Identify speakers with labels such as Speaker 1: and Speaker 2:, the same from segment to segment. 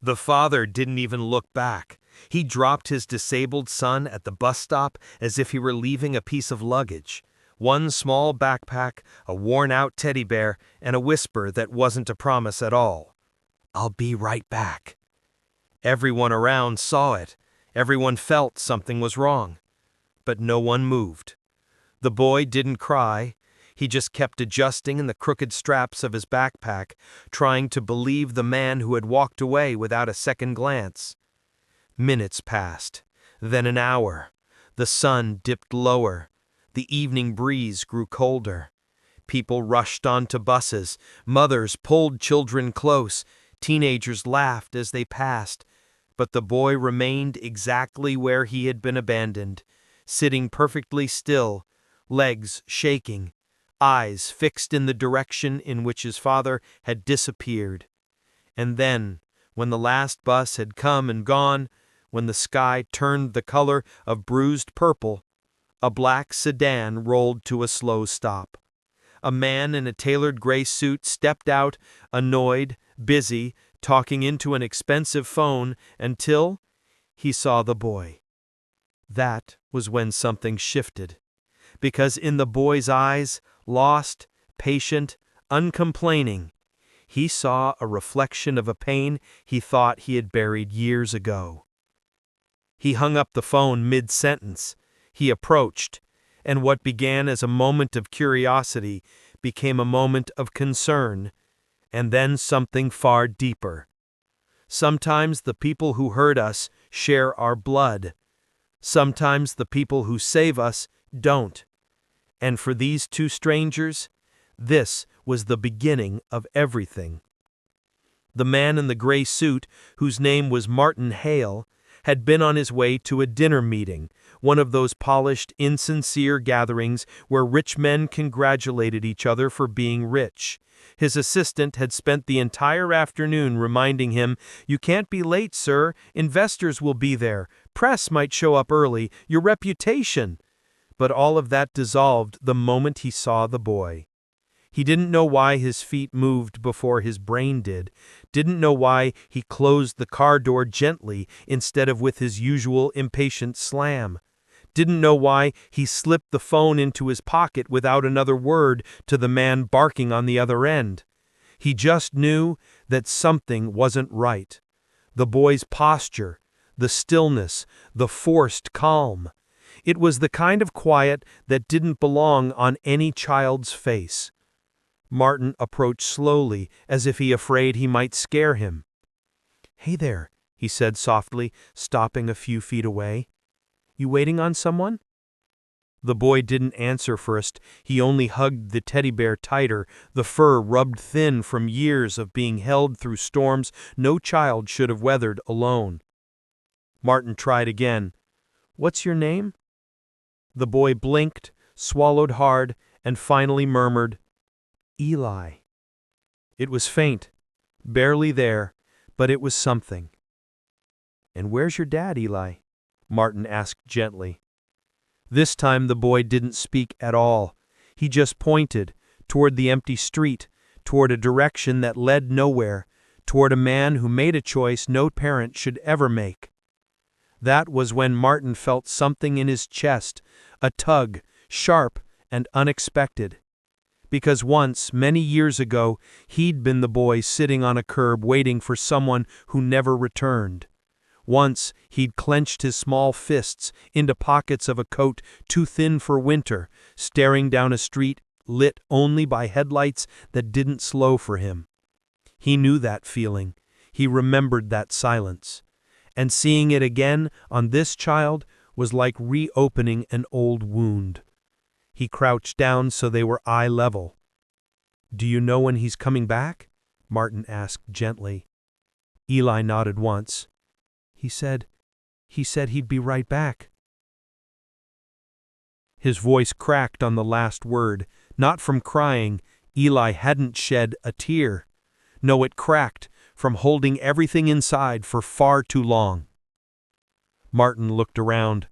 Speaker 1: The father didn't even look back. He dropped his disabled son at the bus stop as if he were leaving a piece of luggage. One small backpack, a worn-out teddy bear, and a whisper that wasn't a promise at all. "I'll be right back." Everyone around saw it. Everyone felt something was wrong. But no one moved. The boy didn't cry. He just kept adjusting in the crooked straps of his backpack, trying to believe the man who had walked away without a second glance. Minutes passed, then an hour. The sun dipped lower. The evening breeze grew colder. People rushed onto buses. Mothers pulled children close. Teenagers laughed as they passed. But the boy remained exactly where he had been abandoned, sitting perfectly still, legs shaking, eyes fixed in the direction in which his father had disappeared. And then, when the last bus had come and gone, when the sky turned the color of bruised purple, a black sedan rolled to a slow stop. A man in a tailored gray suit stepped out, annoyed, busy, talking into an expensive phone until he saw the boy. That was when something shifted, because in the boy's eyes, lost, patient, uncomplaining, he saw a reflection of a pain he thought he had buried years ago. He hung up the phone mid-sentence. He approached, and what began as a moment of curiosity became a moment of concern, and then something far deeper. Sometimes the people who hurt us share our blood. Sometimes the people who save us don't. And for these two strangers, this was the beginning of everything. The man in the gray suit, whose name was Martin Hale, had been on his way to a dinner meeting, one of those polished, insincere gatherings where rich men congratulated each other for being rich. His assistant had spent the entire afternoon reminding him, "You can't be late, sir. Investors will be there. Press might show up early. Your reputation." But all of that dissolved the moment he saw the boy. He didn't know why his feet moved before his brain did, didn't know why he closed the car door gently instead of with his usual impatient slam, didn't know why he slipped the phone into his pocket without another word to the man barking on the other end. He just knew that something wasn't right. The boy's posture, the stillness, the forced calm. It was the kind of quiet that didn't belong on any child's face. Martin approached slowly, as if he afraid he might scare him. "Hey there," he said softly, stopping a few feet away. "You waiting on someone?" The boy didn't answer first. He only hugged the teddy bear tighter, the fur rubbed thin from years of being held through storms no child should have weathered alone. Martin tried again. "What's your name?" The boy blinked, swallowed hard, and finally murmured, "Eli." It was faint, barely there, but it was something. "And where's your dad, Eli?" Martin asked gently. This time the boy didn't speak at all. He just pointed, toward the empty street, toward a direction that led nowhere, toward a man who made a choice no parent should ever make. That was when Martin felt something in his chest, a tug, sharp and unexpected. Because once, many years ago, he'd been the boy sitting on a curb waiting for someone who never returned. Once, he'd clenched his small fists into pockets of a coat too thin for winter, staring down a street lit only by headlights that didn't slow for him. He knew that feeling. He remembered that silence. And seeing it again on this child was like reopening an old wound. He crouched down so they were eye level. "Do you know when he's coming back?" Martin asked gently. Eli nodded once. He said he'd be right back." His voice cracked on the last word, not from crying. Eli hadn't shed a tear. No, it cracked from holding everything inside for far too long. Martin looked around.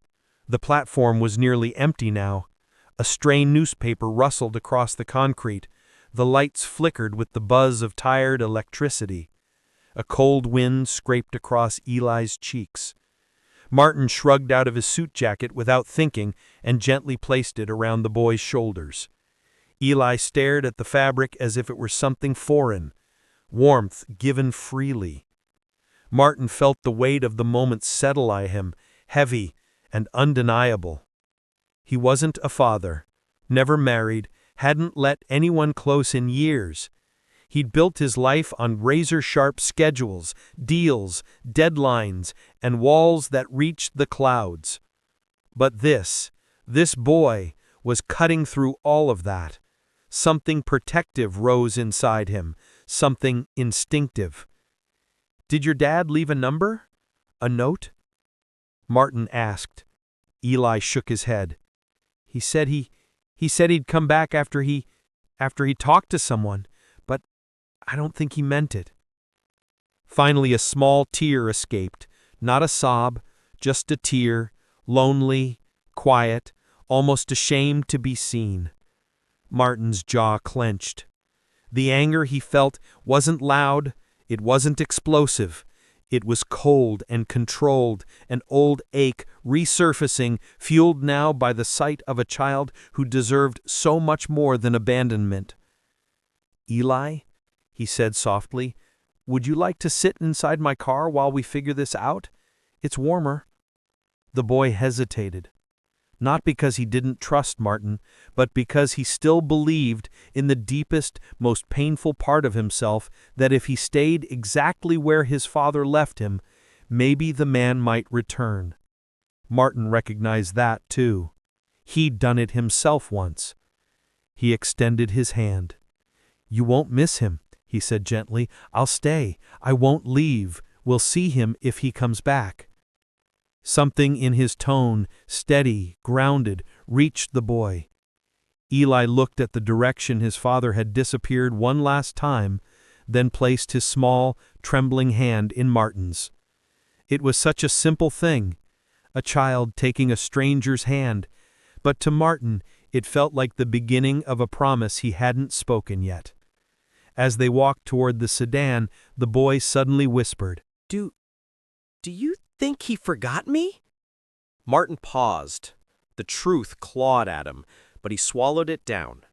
Speaker 1: The platform was nearly empty now. A stray newspaper rustled across the concrete. The lights flickered with the buzz of tired electricity. A cold wind scraped across Eli's cheeks. Martin shrugged out of his suit jacket without thinking and gently placed it around the boy's shoulders. Eli stared at the fabric as if it were something foreign, warmth given freely. Martin felt the weight of the moment settle on him, heavy and undeniable. He wasn't a father, never married, hadn't let anyone close in years. He'd built his life on razor-sharp schedules, deals, deadlines, and walls that reached the clouds. But this boy, was cutting through all of that. Something protective rose inside him, something instinctive. "Did your dad leave a number? A note?" Martin asked. Eli shook his head. He said he'd come back after he talked to someone, but I don't think he meant it. Finally, a small tear escaped, not a sob, just a tear, lonely, quiet, almost ashamed to be seen. Martin's jaw clenched. The anger he felt wasn't loud, it wasn't explosive. It was cold and controlled, an old ache resurfacing, fueled now by the sight of a child who deserved so much more than abandonment. "Eli," he said softly, "would you like to sit inside my car while we figure this out? It's warmer." The boy hesitated. Not because he didn't trust Martin, but because he still believed in the deepest, most painful part of himself that if he stayed exactly where his father left him, maybe the man might return. Martin recognized that, too. He'd done it himself once. He extended his hand. "You won't miss him," he said gently. "I'll stay. I won't leave. We'll see him if he comes back." Something in his tone, steady, grounded, reached the boy. Eli looked at the direction his father had disappeared one last time, then placed his small, trembling hand in Martin's. It was such a simple thing, a child taking a stranger's hand, but to Martin it felt like the beginning of a promise he hadn't spoken yet. As they walked toward the sedan, the boy suddenly whispered,
Speaker 2: Do you think he forgot me?" Martin paused. The truth clawed at him, but he swallowed it down.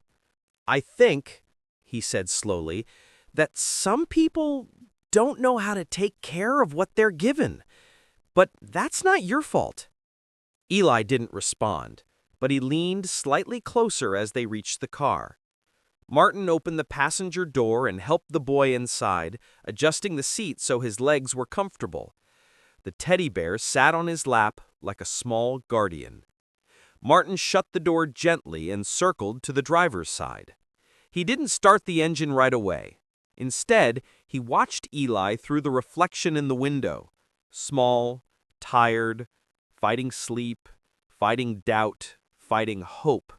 Speaker 2: "I think," he said slowly, "that some people don't know how to take care of what they're given. But that's not your fault." Eli didn't respond, but he leaned slightly closer as they reached the car. Martin opened the passenger door and helped the boy inside, adjusting the seat so his legs were comfortable. The teddy bear sat on his lap like a small guardian. Martin shut the door gently and circled to the driver's side. He didn't start the engine right away. Instead, he watched Eli through the reflection in the window. Small, tired, fighting sleep, fighting doubt, fighting hope.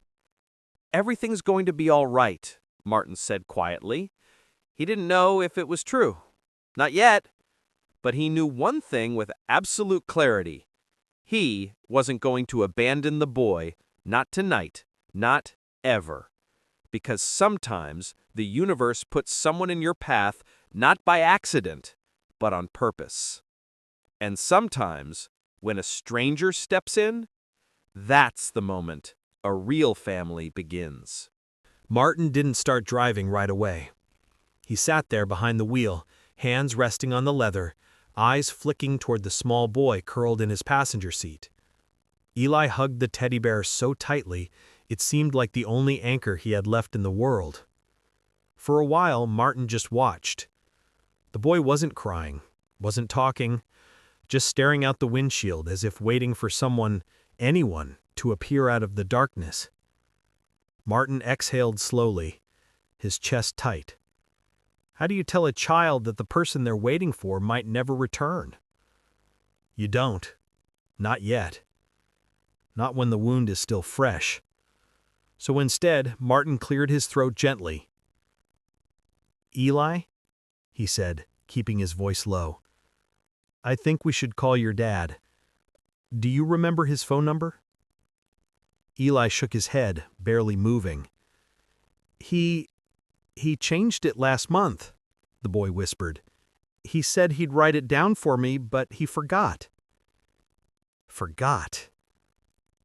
Speaker 2: "Everything's going to be all right," Martin said quietly. He didn't know if it was true. Not yet. But he knew one thing with absolute clarity. He wasn't going to abandon the boy, not tonight, not ever. Because sometimes the universe puts someone in your path not by accident, but on purpose. And sometimes, when a stranger steps in, that's the moment a real family begins. Martin didn't start driving right away. He sat there behind the wheel, hands resting on the leather, eyes flicking toward the small boy curled in his passenger seat. Eli hugged the teddy bear so tightly, it seemed like the only anchor he had left in the world. For a while, Martin just watched. The boy wasn't crying, wasn't talking, just staring out the windshield as if waiting for someone, anyone, to appear out of the darkness. Martin exhaled slowly, his chest tight. How do you tell a child that the person they're waiting for might never return? You don't. Not yet. Not when the wound is still fresh. So instead, Martin cleared his throat gently. "Eli," he said, keeping his voice low, "I think we should call your dad. Do you remember his phone number?" Eli shook his head, barely moving. He changed it last month," the boy whispered. He said he'd write it down for me, but he forgot. Forgot.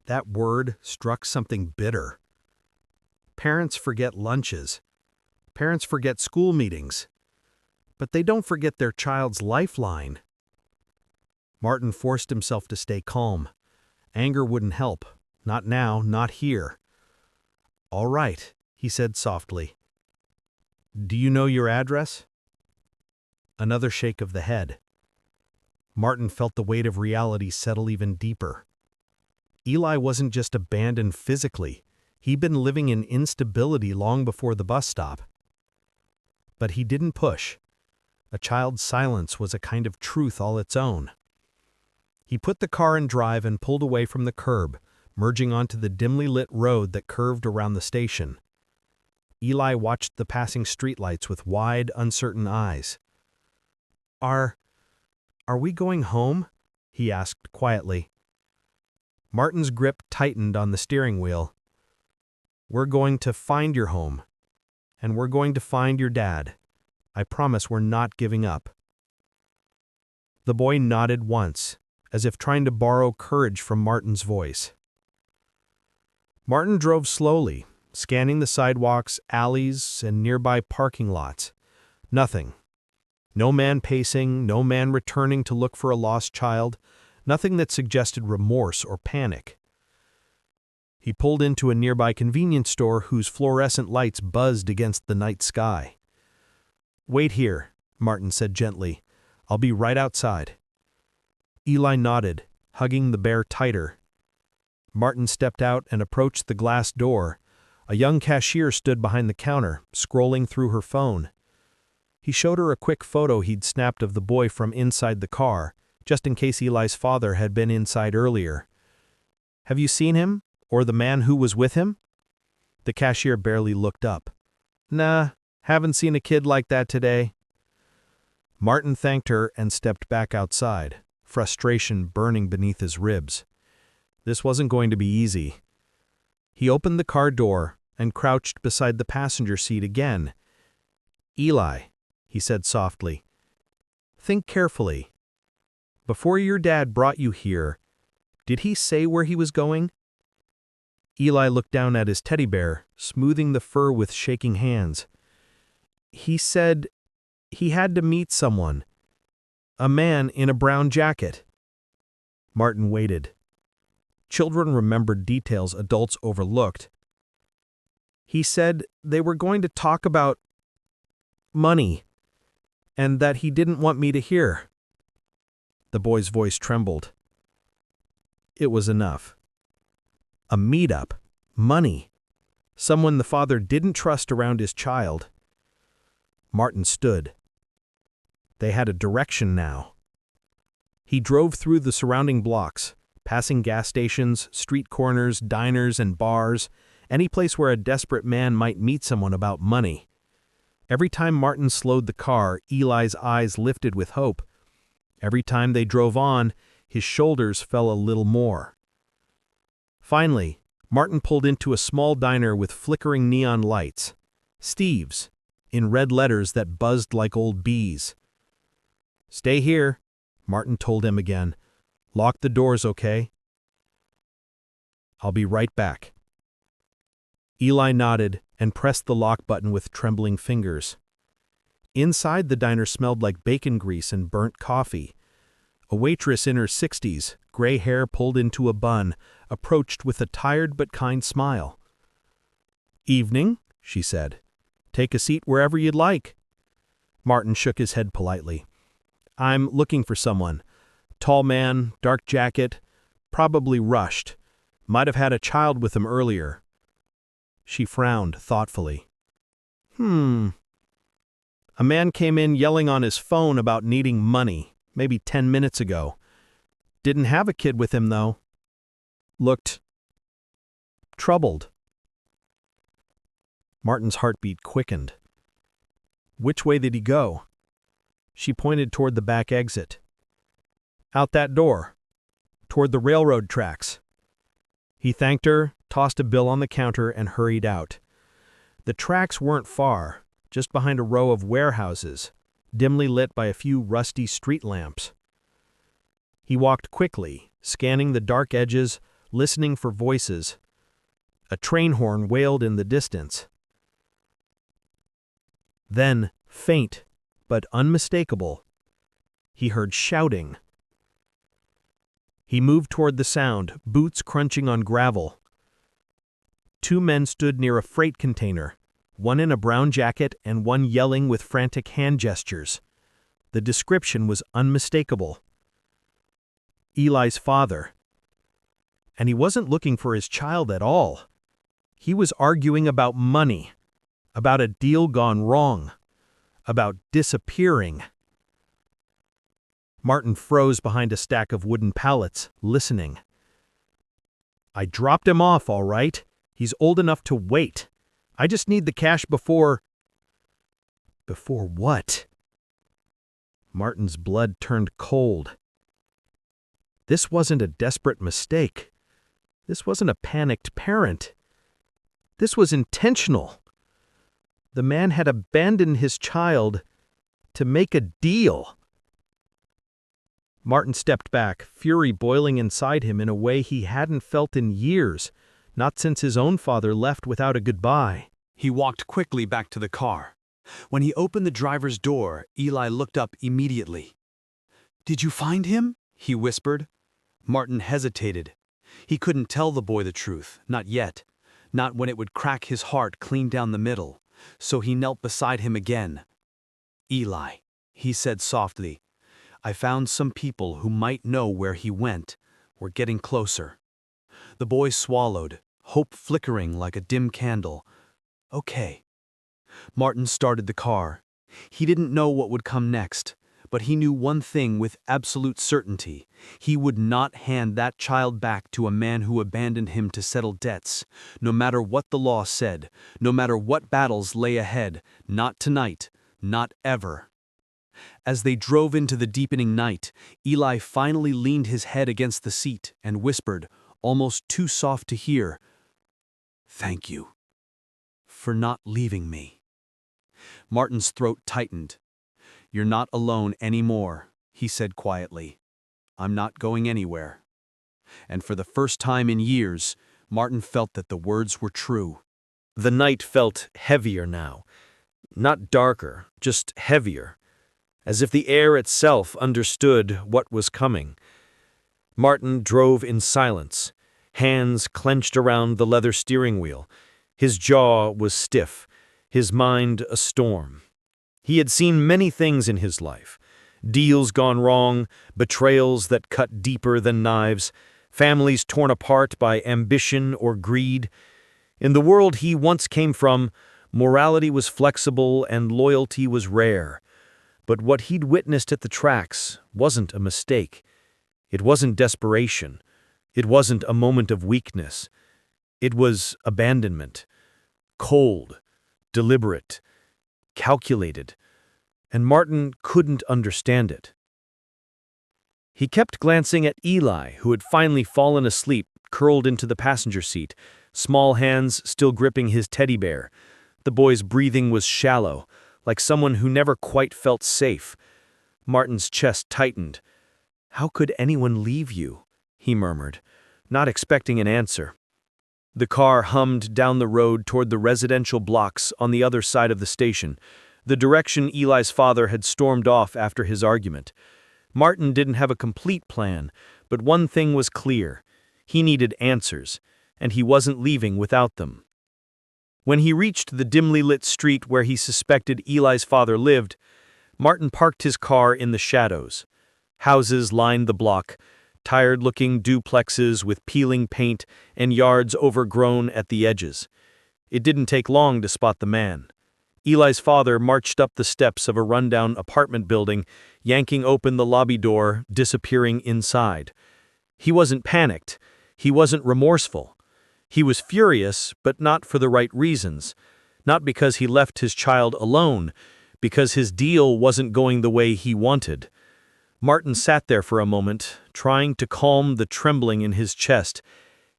Speaker 2: That word struck something bitter. Parents forget lunches. Parents forget school meetings. But they don't forget their child's lifeline. Martin forced himself to stay calm. Anger wouldn't help. Not now, not here. "All right," he said softly. "Do you know your address?" Another shake of the head. Martin felt the weight of reality settle even deeper. Eli wasn't just abandoned physically. He'd been living in instability long before the bus stop. But he didn't push. A child's silence was a kind of truth all its own. He put the car in drive and pulled away from the curb, merging onto the dimly lit road that curved around the station. Eli watched the passing streetlights with wide, uncertain eyes. Are we going home?" he asked quietly. Martin's grip tightened on the steering wheel. "We're going to find your home. And we're going to find your dad. I promise we're not giving up." The boy nodded once, as if trying to borrow courage from Martin's voice. Martin drove slowly, scanning the sidewalks, alleys, and nearby parking lots. Nothing. No man pacing, no man returning to look for a lost child, nothing that suggested remorse or panic. He pulled into a nearby convenience store whose fluorescent lights buzzed against the night sky. "Wait here," Martin said gently. "I'll be right outside." Eli nodded, hugging the bear tighter. Martin stepped out and approached the glass door. A young cashier stood behind the counter, scrolling through her phone. He showed her a quick photo he'd snapped of the boy from inside the car, just in case Eli's father had been inside earlier. "Have you seen him? Or the man who was with him?" The cashier barely looked up. "Nah, haven't seen a kid like that today." Martin thanked her and stepped back outside, frustration burning beneath his ribs. This wasn't going to be easy. He opened the car door and crouched beside the passenger seat again. "Eli," he said softly, "think carefully. Before your dad brought you here, did he say where he was going?" Eli looked down at his teddy bear, smoothing the fur with shaking hands. "He said he had to meet someone. A man in a brown jacket." Martin waited. Children remembered details adults overlooked. "He said they were going to talk about money, and that he didn't want me to hear." The boy's voice trembled. It was enough. A meet-up, money, someone the father didn't trust around his child. Martin stood. They had a direction now. He drove through the surrounding blocks, passing gas stations, street corners, diners, and bars, any place where a desperate man might meet someone about money. Every time Martin slowed the car, Eli's eyes lifted with hope. Every time they drove on, his shoulders fell a little more. Finally, Martin pulled into a small diner with flickering neon lights. Steve's, in red letters that buzzed like old bees. "Stay here," Martin told him again. "Lock the doors, okay?" "I'll be right back." Eli nodded and pressed the lock button with trembling fingers. Inside the diner smelled like bacon grease and burnt coffee. A waitress in her 60s, gray hair pulled into a bun, approached with a tired but kind smile. "Evening," she said. "Take a seat wherever you'd like." Martin shook his head politely. "I'm looking for someone. Tall man, dark jacket, probably rushed. Might have had a child with him earlier." She frowned thoughtfully. A man came in yelling on his phone about needing money, maybe 10 minutes ago. Didn't have a kid with him, though. Looked troubled." Martin's heartbeat quickened. "Which way did he go?" She pointed toward the back exit. "Out that door, toward the railroad tracks." He thanked her, tossed a bill on the counter, and hurried out. The tracks weren't far, just behind a row of warehouses, dimly lit by a few rusty street lamps. He walked quickly, scanning the dark edges, listening for voices. A train horn wailed in the distance. Then, faint but unmistakable, he heard shouting. He moved toward the sound, boots crunching on gravel. Two men stood near a freight container, one in a brown jacket and one yelling with frantic hand gestures. The description was unmistakable. Eli's father. And he wasn't looking for his child at all. He was arguing about money, about a deal gone wrong, about disappearing. Martin froze behind a stack of wooden pallets, listening. "I dropped him off, all right. He's old enough to wait. I just need the cash before—" Before what? Martin's blood turned cold. This wasn't a desperate mistake. This wasn't a panicked parent. This was intentional. The man had abandoned his child to make a deal. Martin stepped back, fury boiling inside him in a way he hadn't felt in years, not since his own father left without a goodbye.
Speaker 3: He walked quickly back to the car. When he opened the driver's door, Eli looked up immediately. "Did you find him?" he whispered. Martin hesitated. He couldn't tell the boy the truth, not yet, not when it would crack his heart clean down the middle, so he knelt beside him again. "Eli," he said softly, "I found some people who might know where he went. We're getting closer." The boy swallowed, hope flickering like a dim candle. "Okay." Martin started the car. He didn't know what would come next, but he knew one thing with absolute certainty. He would not hand that child back to a man who abandoned him to settle debts, no matter what the law said, no matter what battles lay ahead, not tonight, not ever. As they drove into the deepening night, Eli finally leaned his head against the seat and whispered, almost too soft to hear, "Thank you for not leaving me." Martin's throat tightened. "You're not alone anymore," he said quietly. "I'm not going anywhere." And for the first time in years, Martin felt that the words were true.
Speaker 2: The night felt heavier now. Not darker, just heavier, as if the air itself understood what was coming. Martin drove in silence, hands clenched around the leather steering wheel. His jaw was stiff, his mind a storm. He had seen many things in his life. Deals gone wrong, betrayals that cut deeper than knives, families torn apart by ambition or greed. In the world he once came from, morality was flexible and loyalty was rare. But what he'd witnessed at the tracks wasn't a mistake. It wasn't desperation. It wasn't a moment of weakness. It was abandonment. Cold, deliberate, calculated, and Martin couldn't understand it. He kept glancing at Eli, who had finally fallen asleep, curled into the passenger seat, small hands still gripping his teddy bear. The boy's breathing was shallow, like someone who never quite felt safe. Martin's chest tightened. "How could anyone leave you?" he murmured, not expecting an answer. The car hummed down the road toward the residential blocks on the other side of the station, the direction Eli's father had stormed off after his argument. Martin didn't have a complete plan, but one thing was clear. He needed answers, and he wasn't leaving without them. When he reached the dimly lit street where he suspected Eli's father lived, Martin parked his car in the shadows. Houses lined the block, tired-looking duplexes with peeling paint and yards overgrown at the edges. It didn't take long to spot the man. Eli's father marched up the steps of a rundown apartment building, yanking open the lobby door, disappearing inside. He wasn't panicked. He wasn't remorseful. He was furious, but not for the right reasons. Not because he left his child alone, because his deal wasn't going the way he wanted. Martin sat there for a moment, trying to calm the trembling in his chest.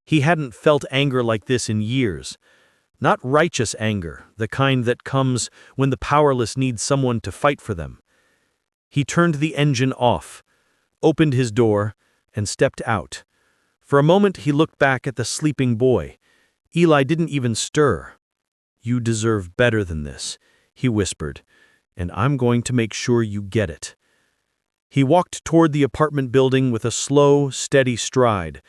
Speaker 2: He hadn't felt anger like this in years. Not righteous anger, the kind that comes when the powerless need someone to fight for them. He turned the engine off, opened his door, and stepped out. For a moment he looked back at the sleeping boy. Eli didn't even stir. "You deserve better than this," he whispered, "and I'm going to make sure you get it." He walked toward the apartment building with a slow, steady stride.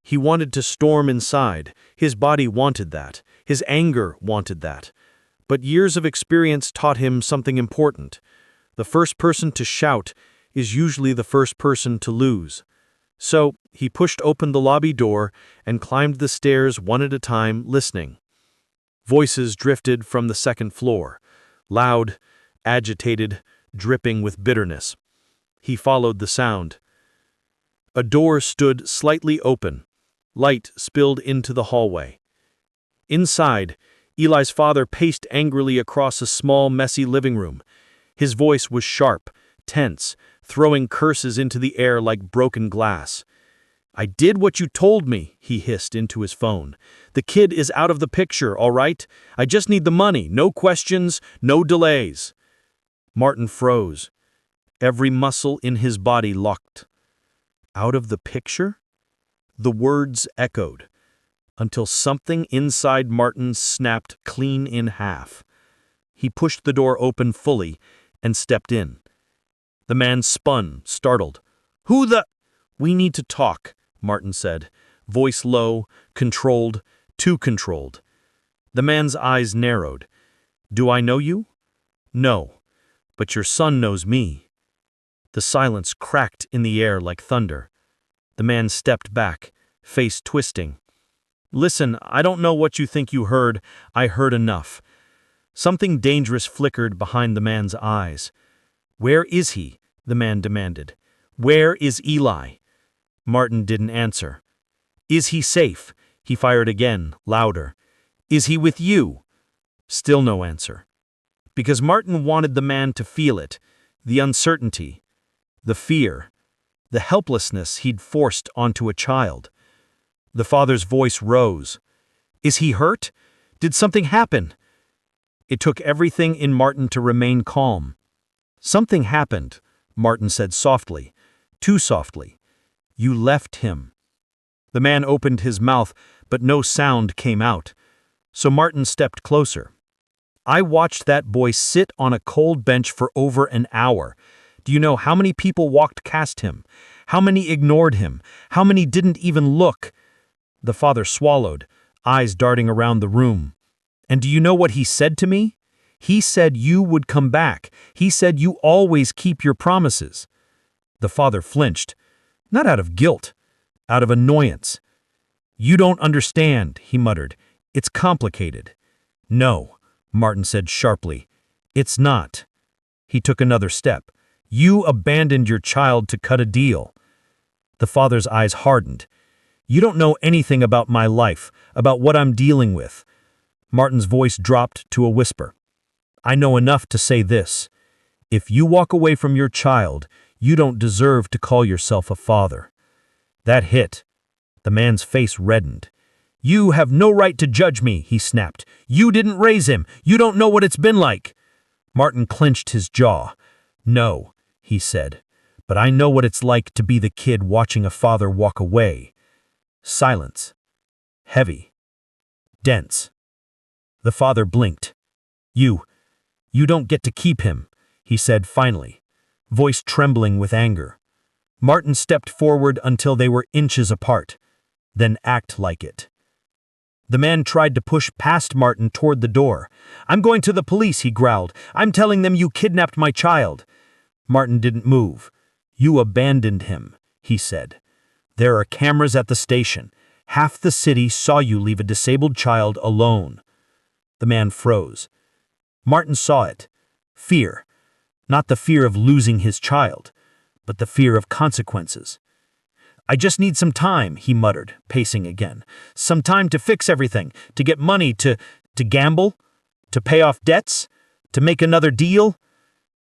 Speaker 2: He wanted to storm inside. His body wanted that. His anger wanted that. But years of experience taught him something important. The first person to shout is usually the first person to lose. So he pushed open the lobby door and climbed the stairs one at a time, listening. Voices drifted from the second floor, loud, agitated, dripping with bitterness. He followed the sound. A door stood slightly open. Light spilled into the hallway. Inside, Eli's father paced angrily across a small, messy living room. His voice was sharp, tense, throwing curses into the air like broken glass. "I did what you told me," he hissed into his phone. "The kid is out of the picture, all right? I just need the money, no questions, no delays." Martin froze. Every muscle in his body locked. Out of the picture? The words echoed, until something inside Martin snapped clean in half. He pushed the door open fully and stepped in. The man spun, startled. "Who the—" "We need to talk," Martin said, voice low, controlled, too controlled. The man's eyes narrowed. "Do I know you?" "No, but your son knows me." The silence cracked in the air like thunder. The man stepped back, face twisting. "Listen, I don't know what you think you heard. I heard enough." Something dangerous flickered behind the man's eyes. "Where is he?" the man demanded. "Where is Eli?" Martin didn't answer. "Is he safe?" He fired again, louder. "Is he with you?" Still no answer. Because Martin wanted the man to feel it, the uncertainty, the fear, the helplessness he'd forced onto a child. The father's voice rose. "Is he hurt? Did something happen?" It took everything in Martin to remain calm. "Something happened," Martin said softly, too softly. "You left him." The man opened his mouth, but no sound came out. So Martin stepped closer. "I watched that boy sit on a cold bench for over an hour. Do you know how many people walked past him? How many ignored him? How many didn't even look?" The father swallowed, eyes darting around the room. "And do you know what he said to me? He said you would come back. He said you always keep your promises." The father flinched, not out of guilt, out of annoyance. "You don't understand," he muttered. "It's complicated." "No," Martin said sharply. "It's not." He took another step. "You abandoned your child to cut a deal." The father's eyes hardened. "You don't know anything about my life, about what I'm dealing with." Martin's voice dropped to a whisper. "I know enough to say this. If you walk away from your child, you don't deserve to call yourself a father." That hit. The man's face reddened. "You have no right to judge me," he snapped. "You didn't raise him. You don't know what it's been like." Martin clenched his jaw. "No," he said, "but I know what it's like to be the kid watching a father walk away." Silence. Heavy. Dense. The father blinked. You don't get to keep him," he said finally, voice trembling with anger. Martin stepped forward until they were inches apart. "Then act like it." The man tried to push past Martin toward the door. "I'm going to the police," he growled. "I'm telling them you kidnapped my child." Martin didn't move. "You abandoned him," he said. "There are cameras at the station. Half the city saw you leave a disabled child alone." The man froze. Martin saw it. Fear. Not the fear of losing his child, but the fear of consequences. "I just need some time," he muttered, pacing again. "Some time to fix everything, to get money, to gamble, to pay off debts, to make another deal."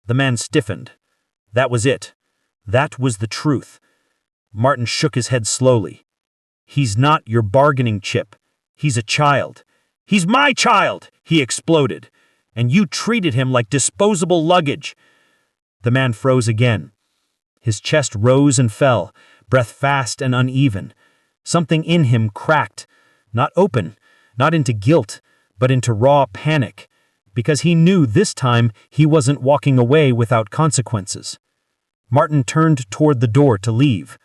Speaker 2: The man stiffened. That was it. That was the truth. Martin shook his head slowly. "He's not your bargaining chip. He's a child. He's my child!" he exploded. "And you treated him like disposable luggage."
Speaker 4: The man froze again. His chest rose and fell, breath fast and uneven. Something in him cracked, not open, not into guilt, but into raw panic, because he knew this time he wasn't walking away without consequences. Martin turned toward the door to leave.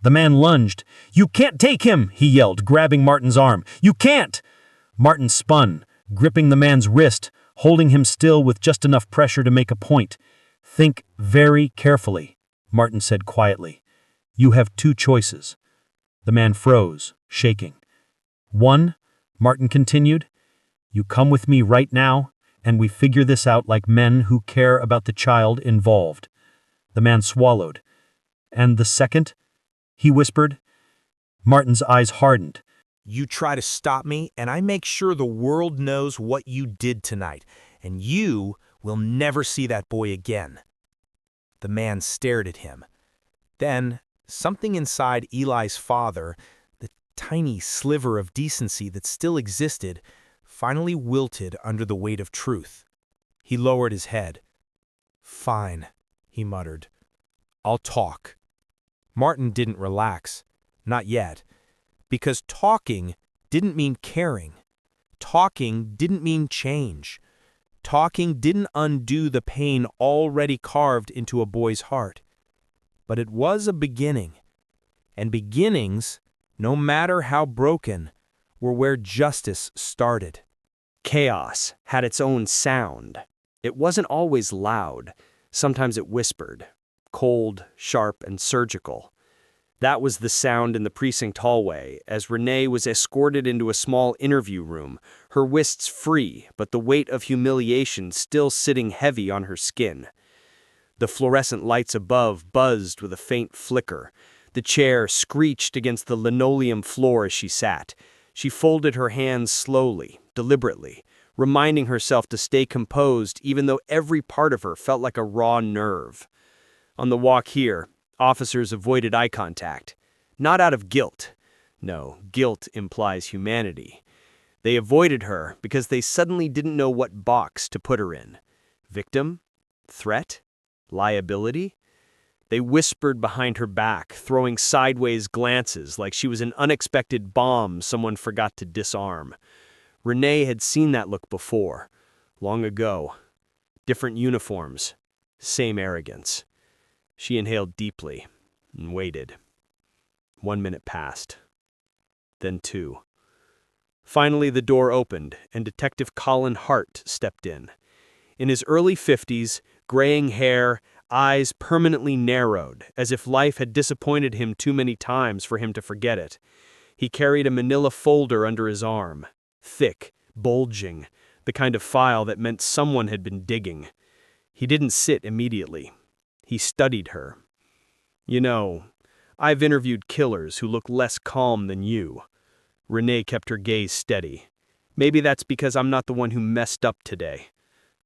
Speaker 4: The man lunged. "You can't take him!" he yelled, grabbing Martin's arm. "You can't!" Martin spun, gripping the man's wrist, holding him still with just enough pressure to make a point. "Think very carefully," Martin said quietly. "You have two choices." The man froze, shaking. "One," Martin continued, "you come with me right now, and we figure this out like men who care about the child involved." The man swallowed. "And the second?" he whispered. Martin's eyes hardened.
Speaker 1: You try to stop me, and I make sure the world knows what you did tonight, and you will never see that boy again." The man stared at him. Then, something inside Eli's father, the tiny sliver of decency that still existed, finally wilted under the weight of truth. He lowered his head. "Fine," he muttered. "I'll talk." Martin didn't relax. Not yet. Because talking didn't mean caring. Talking didn't mean change. Talking didn't undo the pain already carved into a boy's heart. But it was a beginning. And beginnings, no matter how broken, were where justice started.
Speaker 2: Chaos had its own sound. It wasn't always loud. Sometimes it whispered, cold, sharp, and surgical. That was the sound in the precinct hallway as Renee was escorted into a small interview room, her wrists free, but the weight of humiliation still sitting heavy on her skin. The fluorescent lights above buzzed with a faint flicker. The chair screeched against the linoleum floor as she sat. She folded her hands slowly, deliberately, reminding herself to stay composed even though every part of her felt like a raw nerve. On the walk here, officers avoided eye contact. Not out of guilt. No, guilt implies humanity. They avoided her because they suddenly didn't know what box to put her in. Victim? Threat? Liability? They whispered behind her back, throwing sideways glances like she was an unexpected bomb someone forgot to disarm. Renee had seen that look before, long ago. Different uniforms, same arrogance. She inhaled deeply and waited. 1 minute passed. Then 2. Finally, the door opened, and Detective Colin Hart stepped in. In his early 50s, graying hair, eyes permanently narrowed, as if life had disappointed him too many times for him to forget it. He carried a manila folder under his arm, thick, bulging, the kind of file that meant someone had been digging. He didn't sit immediately. He studied her. "You know, I've interviewed killers who look less calm than you." Renee kept her gaze steady. "Maybe that's because I'm not the one who messed up today."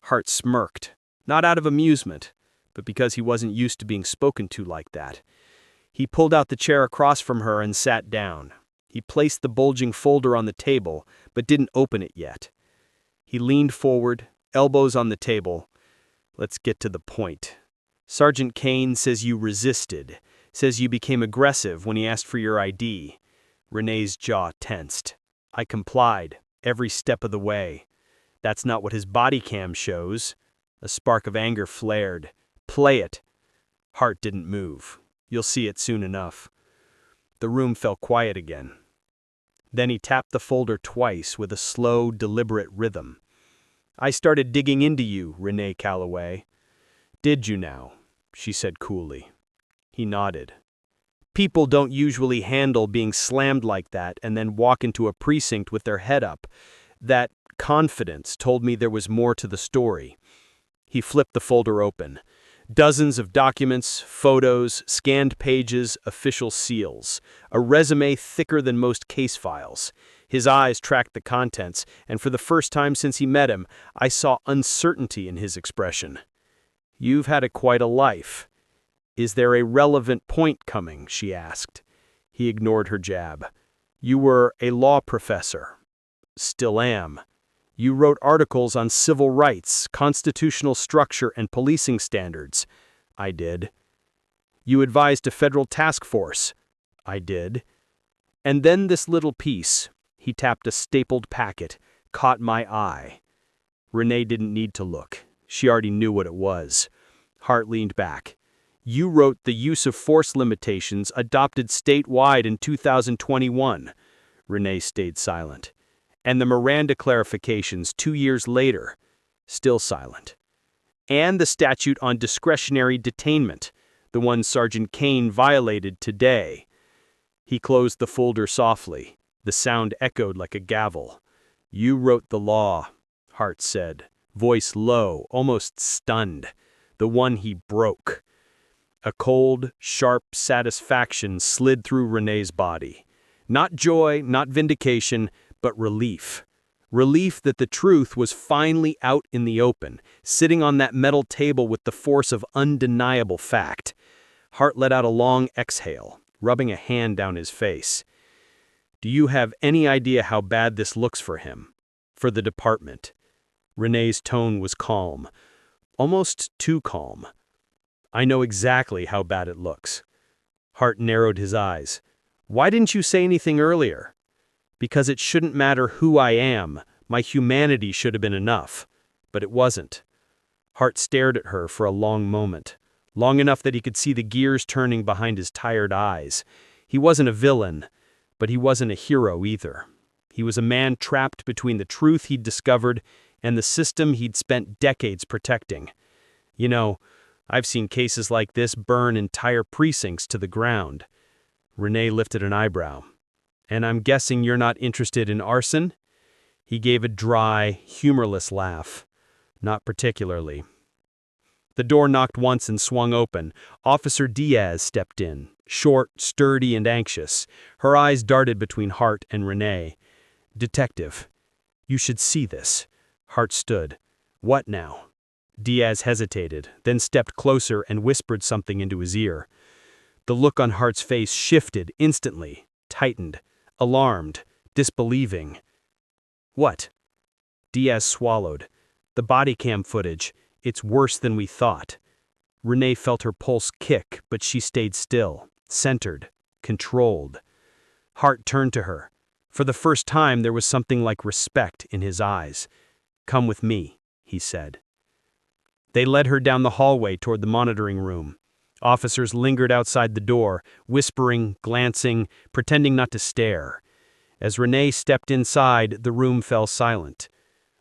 Speaker 2: Hart smirked, not out of amusement, but because he wasn't used to being spoken to like that. He pulled out the chair across from her and sat down. He placed the bulging folder on the table, but didn't open it yet. He leaned forward, elbows on the table. "Let's get to the point. Sergeant Kane says you resisted, says you became aggressive when he asked for your ID." Renee's jaw tensed. "I complied, every step of the way." "That's not what his body cam shows." A spark of anger flared. "Play it." Hart didn't move. "You'll see it soon enough." The room fell quiet again. Then he tapped the folder twice with a slow, deliberate rhythm. "I started digging into you, Renee Calloway." "Did you now?" she said coolly. He nodded. "People don't usually handle being slammed like that and then walk into a precinct with their head up. That confidence told me there was more to the story." He flipped the folder open. Dozens of documents, photos, scanned pages, official seals. A resume thicker than most case files. His eyes tracked the contents, and for the first time since he met him, I saw uncertainty in his expression. "You've had quite a life. Is there a relevant point coming?" she asked. He ignored her jab. "You were a law professor." "Still am." "You wrote articles on civil rights, constitutional structure, and policing standards." I did. You advised a federal task force. I did. And then this little piece, he tapped a stapled packet, caught my eye. Renee didn't need to look. She already knew what it was. Hart leaned back. You wrote the use of force limitations adopted statewide in 2021. Renee stayed silent. And the Miranda clarifications 2 years later. Still silent. And the statute on discretionary detainment, the one Sergeant Kane violated today. He closed the folder softly. The sound echoed like a gavel. You wrote the law, Hart said, voice low, almost stunned. The one he broke. A cold, sharp satisfaction slid through Renee's body. Not joy, not vindication, but relief. Relief that the truth was finally out in the open, sitting on that metal table with the force of undeniable fact. Hart let out a long exhale, rubbing a hand down his face. Do you have any idea how bad this looks for him? For the department? Renee's tone was calm, almost too calm. I know exactly how bad it looks. Hart narrowed his eyes. Why didn't you say anything earlier? Because it shouldn't matter who I am. My humanity should have been enough. But it wasn't. Hart stared at her for a long moment, long enough that he could see the gears turning behind his tired eyes. He wasn't a villain, but he wasn't a hero either. He was a man trapped between the truth he'd discovered and the system he'd spent decades protecting. You know, I've seen cases like this burn entire precincts to the ground. Renee lifted an eyebrow. And I'm guessing you're not interested in arson? He gave a dry, humorless laugh. Not particularly. The door knocked once and swung open. Officer Diaz stepped in, short, sturdy, and anxious. Her eyes darted between Hart and Renee. Detective, you should see this. Hart stood. What now? Diaz hesitated, then stepped closer and whispered something into his ear. The look on Hart's face shifted instantly, tightened, alarmed, disbelieving. What? Diaz swallowed. The body cam footage. It's worse than we thought. Renee felt her pulse kick, but she stayed still, centered, controlled. Hart turned to her. For the first time, there was something like respect in his eyes. Come with me, he said. They led her down the hallway toward the monitoring room. Officers lingered outside the door, whispering, glancing, pretending not to stare. As Renee stepped inside, the room fell silent.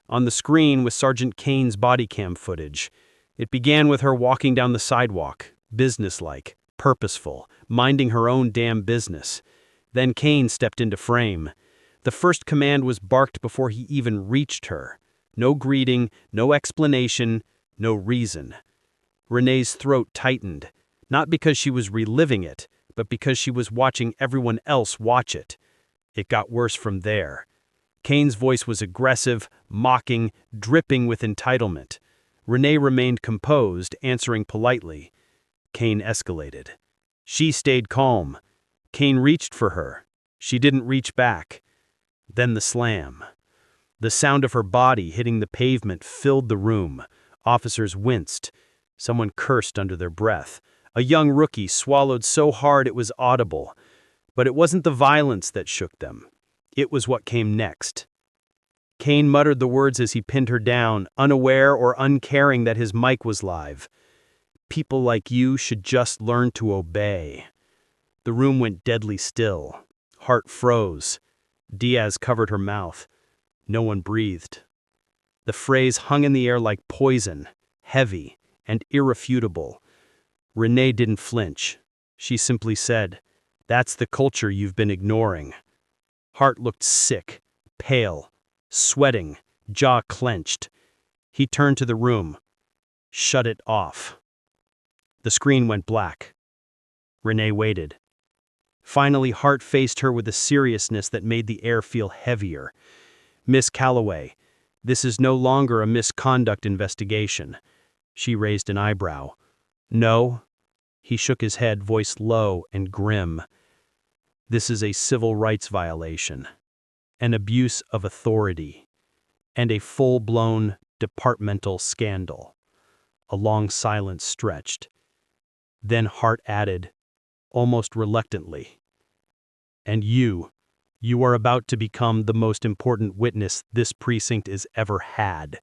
Speaker 2: On the screen was Sergeant Kane's body cam footage. It began with her walking down the sidewalk, businesslike, purposeful, minding her own damn business. Then Kane stepped into frame. The first command was barked before he even reached her. No greeting, no explanation, no reason. Renee's throat tightened, not because she was reliving it, but because she was watching everyone else watch it. It got worse from there. Kane's voice was aggressive, mocking, dripping with entitlement. Renee remained composed, answering politely. Kane escalated. She stayed calm. Kane reached for her. She didn't reach back. Then the slam. The sound of her body hitting the pavement filled the room. Officers winced. Someone cursed under their breath. A young rookie swallowed so hard it was audible. But it wasn't the violence that shook them. It was what came next. Kane muttered the words as he pinned her down, unaware or uncaring that his mic was live. People like you should just learn to obey. The room went deadly still. Hart froze. Diaz covered her mouth. No one breathed. The phrase hung in the air like poison, heavy and irrefutable. Renee didn't flinch. She simply said, "That's the culture you've been ignoring." Hart looked sick, pale, sweating, jaw clenched. He turned to the room. Shut it off. The screen went black. Renee waited. Finally, Hart faced her with a seriousness that made the air feel heavier. Miss Calloway, this is no longer a misconduct investigation. She raised an eyebrow. No. He shook his head, voice low and grim. This is a civil rights violation, an abuse of authority, and a full-blown departmental scandal. A long silence stretched.
Speaker 3: Then Hart added, almost reluctantly, "And you are about to become the most important witness this precinct has ever had."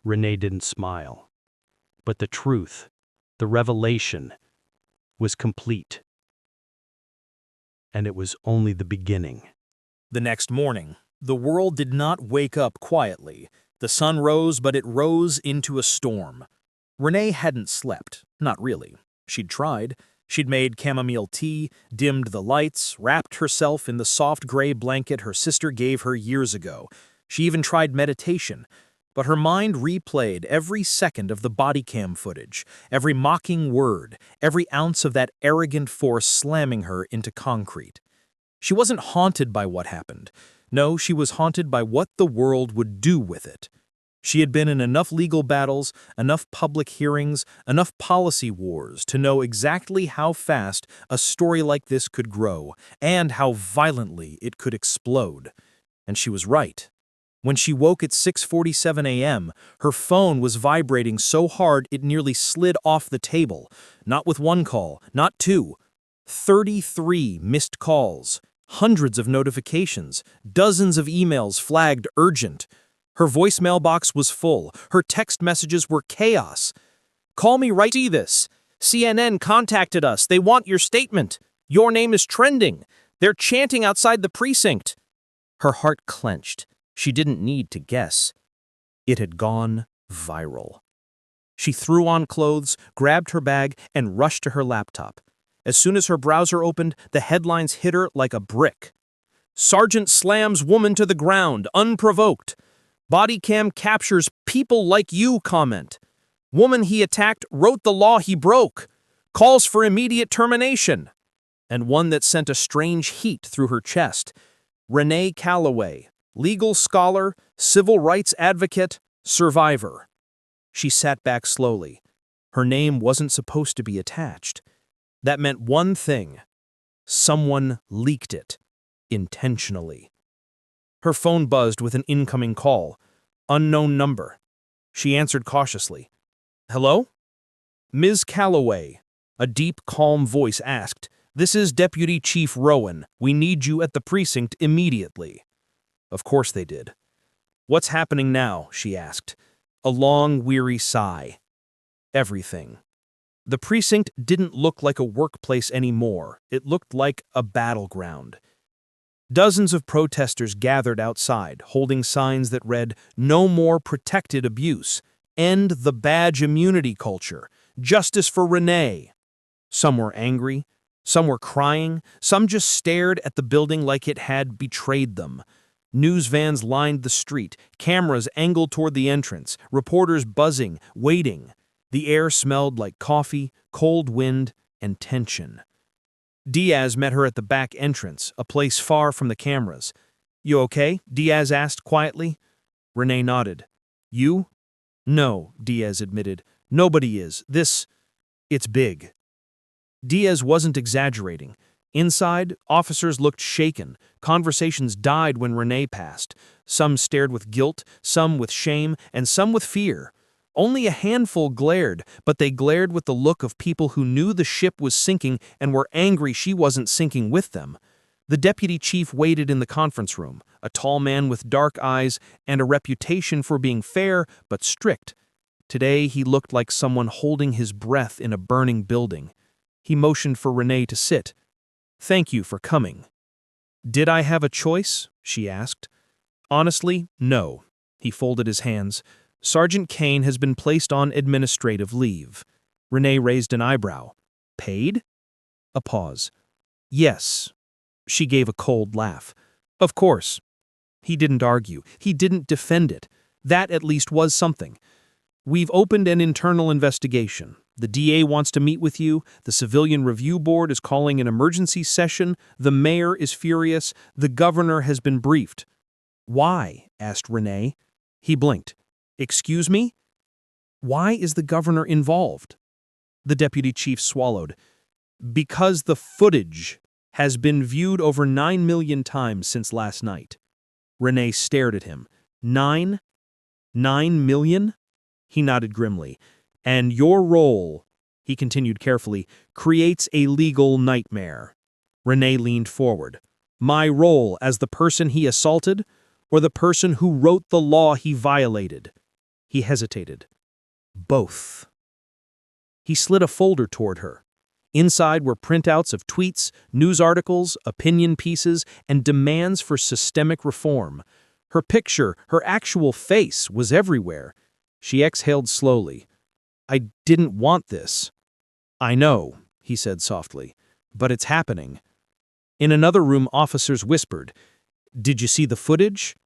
Speaker 3: Renee didn't smile. But the truth, the revelation, was complete. And it was only the beginning.
Speaker 5: The next morning, the world did not wake up quietly. The sun rose, but it rose into a storm. Renee hadn't slept, not really. She'd tried. She'd made chamomile tea, dimmed the lights, wrapped herself in the soft gray blanket her sister gave her years ago. She even tried meditation. But her mind replayed every second of the body cam footage, every mocking word, every ounce of that arrogant force slamming her into concrete. She wasn't haunted by what happened. No, she was haunted by what the world would do with it. She had been in enough legal battles, enough public hearings, enough policy wars to know exactly how fast a story like this could grow and how violently it could explode. And she was right. When she woke at 6:47 a.m., her phone was vibrating so hard it nearly slid off the table. Not with one call, not two. 33 missed calls, hundreds of notifications, dozens of emails flagged urgent. Her voicemail box was full. Her text messages were chaos. "Call me right, see this. CNN contacted us. They want your statement. Your name is trending. They're chanting outside the precinct." Her heart clenched. She didn't need to guess. It had gone viral. She threw on clothes, grabbed her bag, and rushed to her laptop. As soon as her browser opened, the headlines hit her like a brick. "Sergeant slams woman to the ground, unprovoked. Body cam captures people like you comment. Woman he attacked wrote the law he broke. Calls for immediate termination." And one that sent a strange heat through her chest. Renee Calloway, legal scholar, civil rights advocate, survivor. She sat back slowly. Her name wasn't supposed to be attached. That meant one thing. Someone leaked it. Intentionally. Her phone buzzed with an incoming call. Unknown number. She answered cautiously. "Hello?" "Ms. Calloway," a deep, calm voice asked. "This is Deputy Chief Rowan. We need you at the precinct immediately." Of course they did. "What's happening now?" she asked. A long, weary sigh. Everything. The precinct didn't look like a workplace anymore. It looked like a battleground. Dozens of protesters gathered outside, holding signs that read, "No more protected abuse. End the badge immunity culture. Justice for Renee." Some were angry. Some were crying. Some just stared at the building like it had betrayed them. News vans lined the street, cameras angled toward the entrance, reporters buzzing, waiting. The air smelled like coffee, cold wind, and tension. Diaz met her at the back entrance, a place far from the cameras. "You okay?" Diaz asked quietly. Renee nodded. "You?" "No," Diaz admitted. "Nobody is. It's big." Diaz wasn't exaggerating. Inside, officers looked shaken. Conversations died when Renee passed. Some stared with guilt, some with shame, and some with fear. Only a handful glared, but they glared with the look of people who knew the ship was sinking and were angry she wasn't sinking with them. The deputy chief waited in the conference room, a tall man with dark eyes and a reputation for being fair but strict. Today he looked like someone holding his breath in a burning building. He motioned for Renee to sit. "Thank you for coming." "Did I have a choice?" she asked. "Honestly, no." He folded his hands. "Sergeant Kane has been placed on administrative leave." Renee raised an eyebrow. "Paid?" A pause. "Yes." She gave a cold laugh. "Of course." He didn't argue. He didn't defend it. That at least was something. "We've opened an internal investigation. The DA wants to meet with you. The Civilian Review Board is calling an emergency session. The mayor is furious. The governor has been briefed." "Why?" asked Renee. He blinked. "Excuse me? Why is the governor involved?" The deputy chief swallowed. "Because the footage has been viewed over 9 million times since last night." Renee stared at him. 9? 9 million? He nodded grimly. "And your role he continued carefully, creates a legal nightmare. Renee leaned forward. My role as the person he assaulted, or the person who wrote the law he violated? He hesitated. Both. He slid a folder toward her. Inside were printouts of tweets, news articles, opinion pieces, and demands for systemic reform. Her picture, her actual face, was everywhere. She exhaled slowly. I didn't want this. I know, he said softly, but it's happening. In another room, officers whispered, Did you see the footage?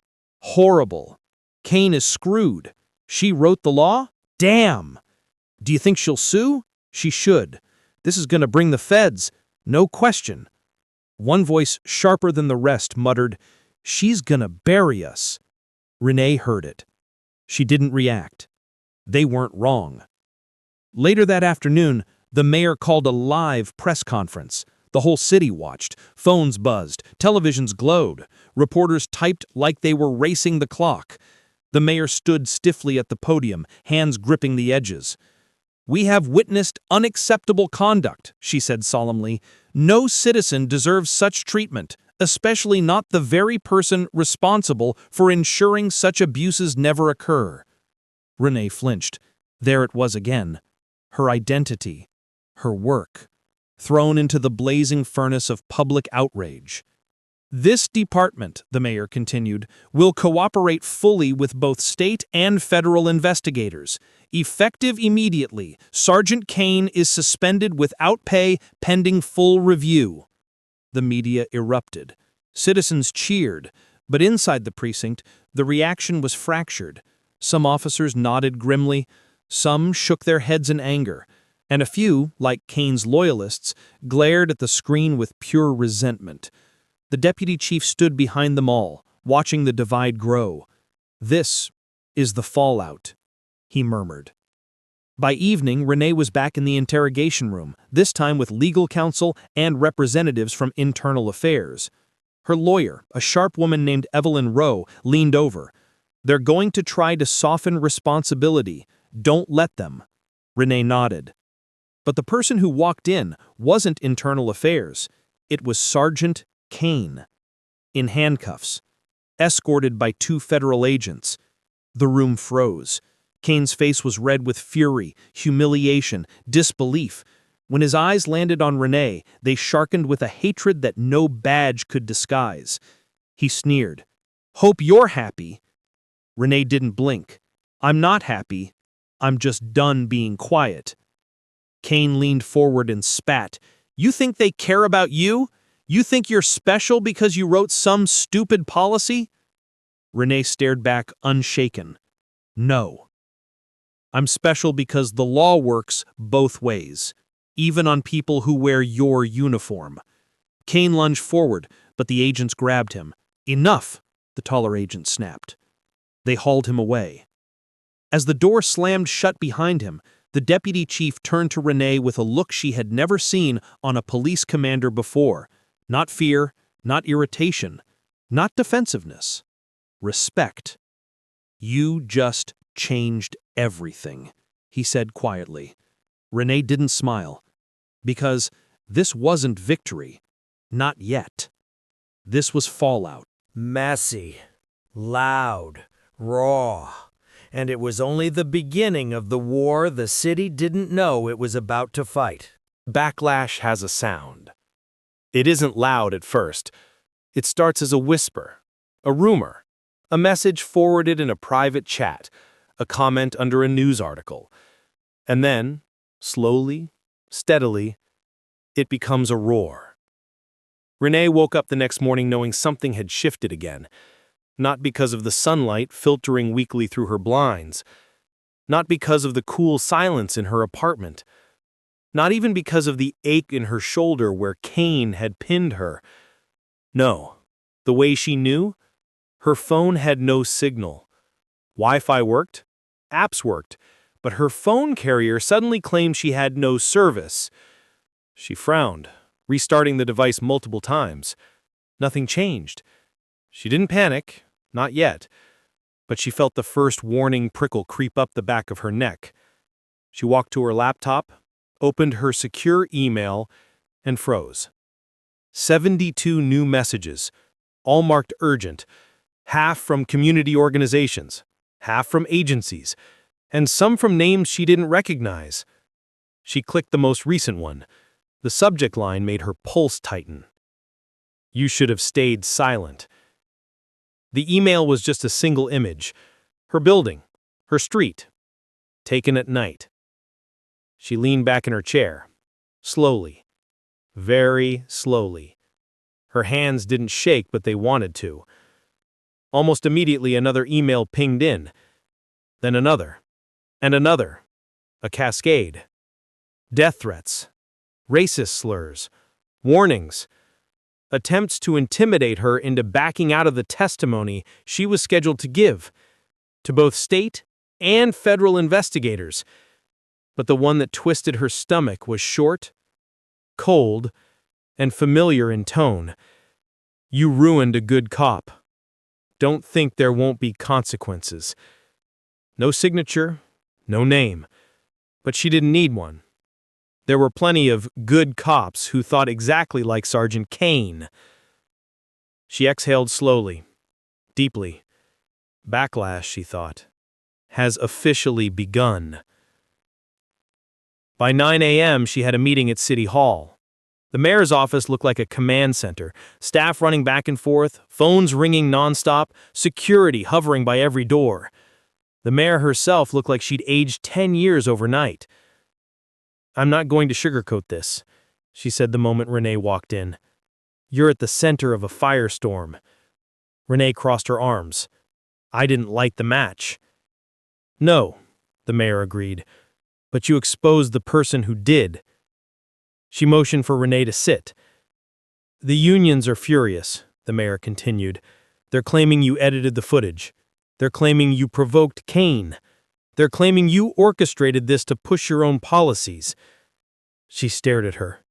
Speaker 5: Horrible. Kane is screwed. She wrote the law? Damn! Do you think she'll sue? She should. This is going to bring the feds. No question. One voice, sharper than the rest, muttered, She's gonna bury us. Renee heard it. She didn't react. They weren't wrong. Later that afternoon, the mayor called a live press conference. The whole city watched. Phones buzzed. Televisions glowed. Reporters typed like they were racing the clock. The mayor stood stiffly at the podium, hands gripping the edges. We have witnessed unacceptable conduct, she said solemnly. No citizen deserves such treatment, especially not the very person responsible for ensuring such abuses never occur. Renee flinched. There it was again. Her identity, her work, thrown into the blazing furnace of public outrage. This department, the mayor continued, will cooperate fully with both state and federal investigators. Effective immediately, Sergeant Kane is suspended without pay pending full review. The media erupted. Citizens cheered, but inside the precinct, the reaction was fractured. Some officers nodded grimly, some shook their heads in anger, and a few, like Kane's loyalists, glared at the screen with pure resentment. The deputy chief stood behind them all, watching the divide grow. This is the fallout, he murmured. By evening, Renee was back in the interrogation room, this time with legal counsel and representatives from internal affairs. Her lawyer, a sharp woman named Evelyn Rowe, leaned over. They're going to try to soften responsibility. Don't let them. Renee nodded. But the person who walked in wasn't internal affairs. It was Sergeant Kane, in handcuffs, escorted by 2 federal agents. The room froze. Kane's face was red with fury, humiliation, disbelief. When his eyes landed on Renee, they sharpened with a hatred that no badge could disguise. He sneered. Hope you're happy. Renee didn't blink. I'm not happy. I'm just done being quiet. Kane leaned forward and spat. You think they care about you? You think you're special because you wrote some stupid policy? Renee stared back unshaken. No. I'm special because the law works both ways, even on people who wear your uniform. Kane lunged forward, but the agents grabbed him. Enough, the taller agent snapped. They hauled him away. As the door slammed shut behind him, the deputy chief turned to Renee with a look she had never seen on a police commander before. Not fear, not irritation, not defensiveness. Respect. You just changed everything, he said quietly. Renee didn't smile. Because this wasn't victory. Not yet. This was fallout.
Speaker 6: Messy, loud, raw. And it was only the beginning of the war the city didn't know it was about to fight.
Speaker 2: Backlash has a sound. It isn't loud at first. It starts as a whisper, a rumor, a message forwarded in a private chat, a comment under a news article. And then, slowly, steadily, it becomes a roar. Renee woke up the next morning knowing something had shifted again. Not because of the sunlight filtering weakly through her blinds. Not because of the cool silence in her apartment. Not even because of the ache in her shoulder where Kane had pinned her. No, the way she knew, her phone had no signal. Wi-Fi worked, apps worked, but her phone carrier suddenly claimed she had no service. She frowned, restarting the device multiple times. Nothing changed. She didn't panic, not yet, but she felt the first warning prickle creep up the back of her neck. She walked to her laptop, opened her secure email, and froze. 72 new messages, all marked urgent, half from community organizations, half from agencies, and some from names she didn't recognize. She clicked the most recent one. The subject line made her pulse tighten. "You should have stayed silent." The email was just a single image. Her building, her street, taken at night. She leaned back in her chair, slowly, very slowly. Her hands didn't shake, but they wanted to. Almost immediately, another email pinged in. Then another, and another. A cascade. Death threats, racist slurs, warnings, attempts to intimidate her into backing out of the testimony she was scheduled to give to both state and federal investigators. But the one that twisted her stomach was short, cold, and familiar in tone. "You ruined a good cop. Don't think there won't be consequences." No signature, no name. But she didn't need one. There were plenty of good cops who thought exactly like Sergeant Kane. She exhaled slowly, deeply. Backlash, she thought, has officially begun. By 9 a.m., she had a meeting at City Hall. The mayor's office looked like a command center, staff running back and forth, phones ringing nonstop, security hovering by every door. The mayor herself looked like she'd aged 10 years overnight. "I'm not going to sugarcoat this," she said the moment Renee walked in. "You're at the center of a firestorm." Renee crossed her arms. "I didn't light the match." "No," the mayor agreed, "but you exposed the person who did." She motioned for Renee to sit. "The unions are furious," the mayor continued. "They're claiming you edited the footage. They're claiming you provoked Kane. They're claiming you orchestrated this to push your own policies." She stared at her.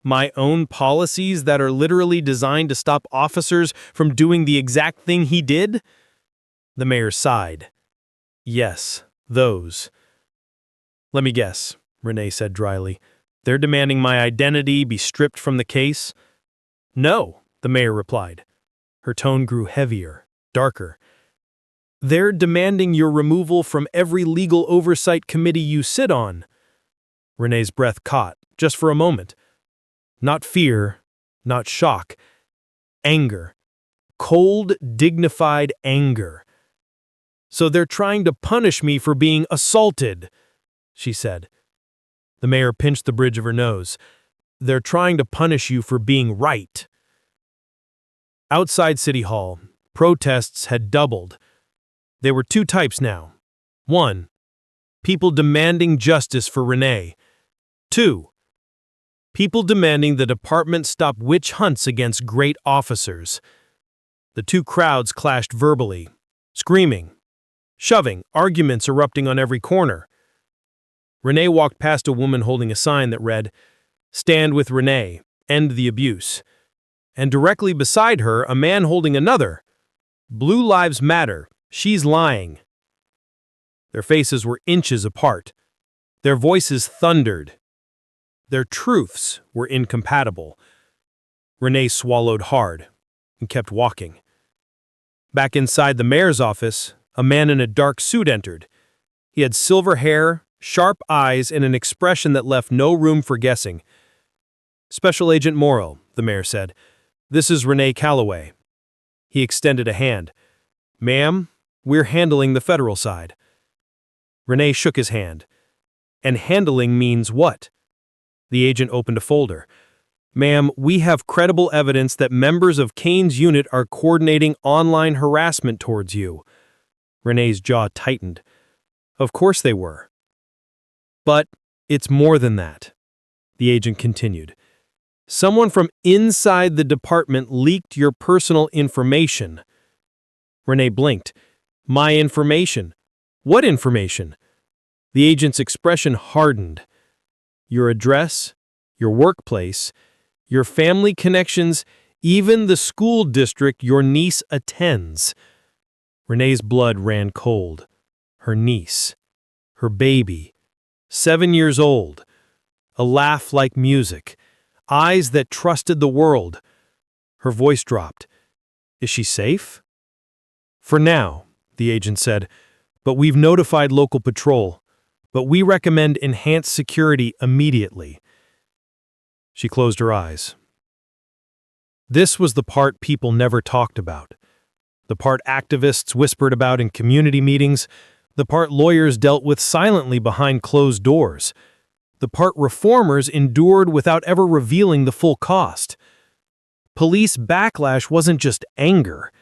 Speaker 2: "My own policies that are literally designed to stop officers from doing the exact thing he did?" The mayor sighed. "Yes, those." "Let me guess," Renee said dryly. "They're demanding my identity be stripped from the case?" "No," the mayor replied. Her tone grew heavier, darker. "They're demanding your removal from every legal oversight committee you sit on." Renee's breath caught, just for a moment. Not fear, not shock. Anger. Cold, dignified anger. "So they're trying to punish me for being assaulted," she said. The mayor pinched the bridge of her nose. "They're trying to punish you for being right." Outside City Hall, protests had doubled. There were two types now. 1. People demanding justice for Renee. 2. People demanding the department stop witch hunts against great officers. The two crowds clashed verbally, screaming, shoving, arguments erupting on every corner. Renee walked past a woman holding a sign that read, "Stand with Renee, end the abuse." And directly beside her, a man holding another, "Blue Lives Matter, she's lying." Their faces were inches apart. Their voices thundered. Their truths were incompatible. Renee swallowed hard and kept walking. Back inside the mayor's office, a man in a dark suit entered. He had silver hair, sharp eyes, and an expression that left no room for guessing. "Special Agent Morrow," the mayor said. "This is Renee Calloway." He extended a hand. "Ma'am, we're handling the federal side." Renee shook his hand. "And handling means what?" The agent opened a folder. "Ma'am, we have credible evidence that members of Kane's unit are coordinating online harassment towards you." Renee's jaw tightened. Of course they were. "But it's more than that," the agent continued. "Someone from inside the department leaked your personal information." Renee blinked. "My information? What information?" The agent's expression hardened. "Your address, your workplace, your family connections, even the school district your niece attends." Renee's blood ran cold. Her niece. Her baby. 7 years old.
Speaker 1: a laugh like music, eyes that trusted the world. Her voice dropped. Is she safe? For now, the agent said, but we've notified local patrol. But we recommend enhanced security immediately. She closed her eyes. This was the part people never talked about. The part activists whispered about in community meetings. The part lawyers dealt with silently behind closed doors. The part reformers endured without ever revealing the full cost. Police backlash wasn't just anger.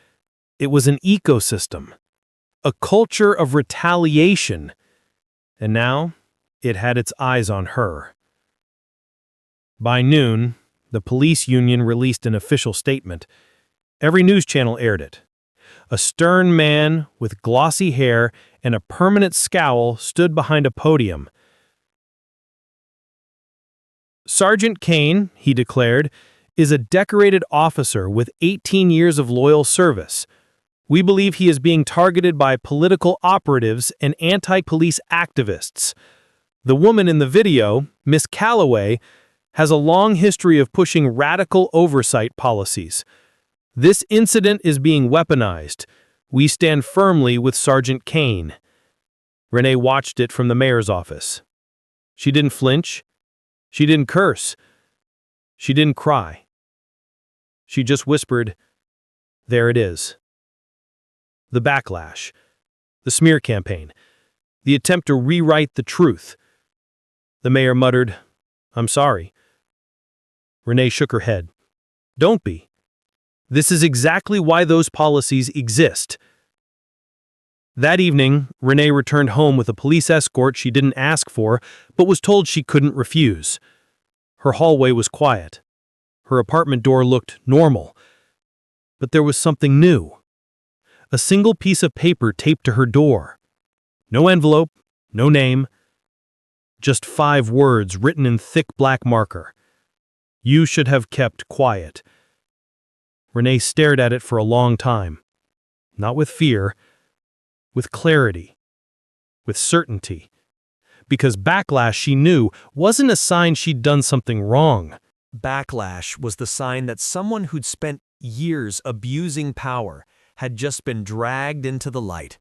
Speaker 1: It was an ecosystem. A culture of retaliation. And now, it had its eyes on her. By noon, the police union released an official statement. Every news channel aired it. A stern man with glossy hair and a permanent scowl stood behind a podium. Sergeant Kane, he declared, is a decorated officer with 18 years of loyal service. We believe he is being targeted by political operatives and anti-police activists. The woman in the video, Miss Calloway, has a long history of pushing radical oversight policies. This incident is being weaponized. We stand firmly with Sergeant Kane. Renee watched it from the mayor's office. She didn't flinch. She didn't curse. She didn't cry. She just whispered, "There it is." The backlash, the smear campaign, the attempt to rewrite the truth. The mayor muttered, "I'm sorry." Renee shook her head. "Don't be. This is exactly why those policies exist." That evening, Renee returned home with a police escort she didn't ask for, but was told she couldn't refuse. Her hallway was quiet. Her apartment door looked normal. But there was something new. A single piece of paper taped to her door. No envelope, no name. Just 5 words written in thick black marker. You should have kept quiet. Renee stared at it for a long time. Not with fear, with clarity, with certainty. Because backlash, she knew, wasn't a sign she'd done something wrong.
Speaker 6: Backlash was the sign that someone who'd spent years abusing power had just been dragged into the light.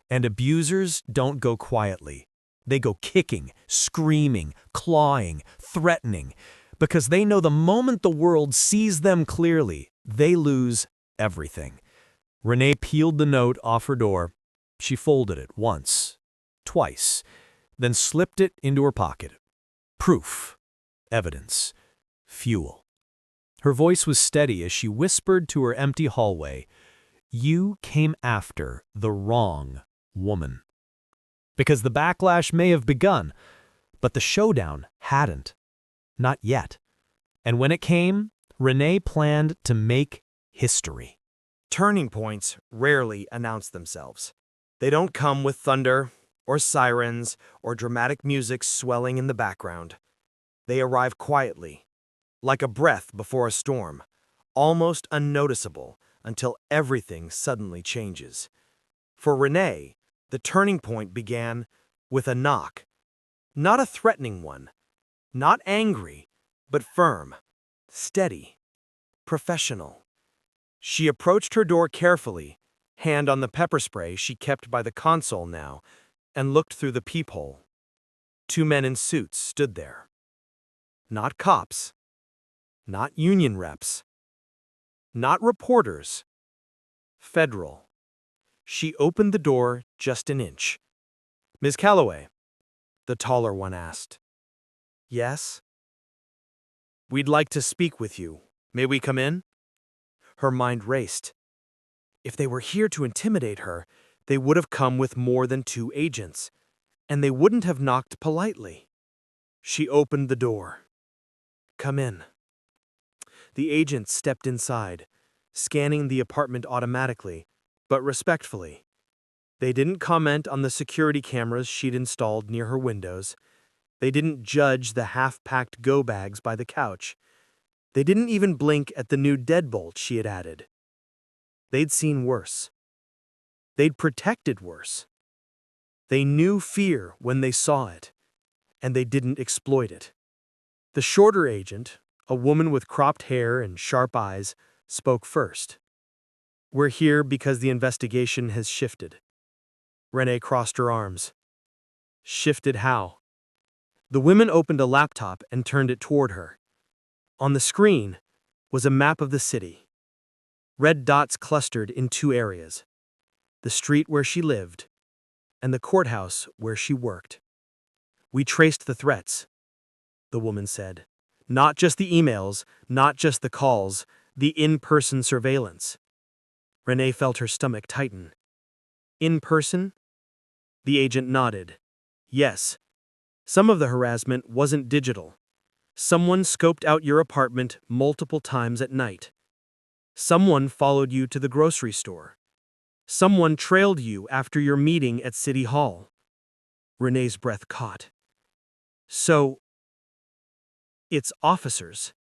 Speaker 6: And abusers don't go quietly. They go kicking, screaming, clawing, threatening, because they know the moment the world sees them clearly, they lose everything. Renee peeled the note off her door. She folded it once, twice, then slipped it into her pocket. Proof, evidence, fuel. Her voice was steady as she whispered to her empty hallway, "You came after the wrong woman." Because the backlash may have begun, but the showdown hadn't. Not yet. And when it came, Renee planned to make history.
Speaker 1: Turning points rarely announce themselves. They don't come with thunder, or sirens, or dramatic music swelling in the background. They arrive quietly, like a breath before a storm, almost unnoticeable until everything suddenly changes. For Renee, the turning point began with a knock. Not a threatening one, not angry, but firm, steady, professional. She approached her door carefully, hand on the pepper spray she kept by the console now, and looked through the peephole. 2 men in suits stood there. Not cops, not union reps, not reporters. Federal. She opened the door just an inch. "Ms. Calloway," the taller one asked. "Yes?" "We'd like to speak with you. May we come in?" Her mind raced. If they were here to intimidate her, they would have come with more than 2 agents, and they wouldn't have knocked politely. She opened the door. "Come in." The agent stepped inside, scanning the apartment automatically, but respectfully. They didn't comment on the security cameras she'd installed near her windows. They didn't judge the half-packed go bags by the couch. They didn't even blink at the new deadbolt she had added. They'd seen worse. They'd protected worse. They knew fear when they saw it, and they didn't exploit it.
Speaker 7: The shorter agent, a woman with cropped hair and sharp eyes, spoke first. "We're here because the investigation has shifted." Renee crossed her arms. "Shifted how?" The woman opened a laptop and turned it toward her. On the screen was a map of the city. Red dots clustered in two areas: the street where she lived and the courthouse where she worked. "We traced the threats," the woman said. "Not just the emails, not just the calls, the in-person surveillance." Renee felt her stomach tighten. "In person?" The agent nodded. "Yes. Some of the harassment wasn't digital. Someone scoped out your apartment multiple times at night. Someone followed you to the grocery store. Someone trailed you after your meeting at City Hall." Renee's breath caught. "So, it's officers."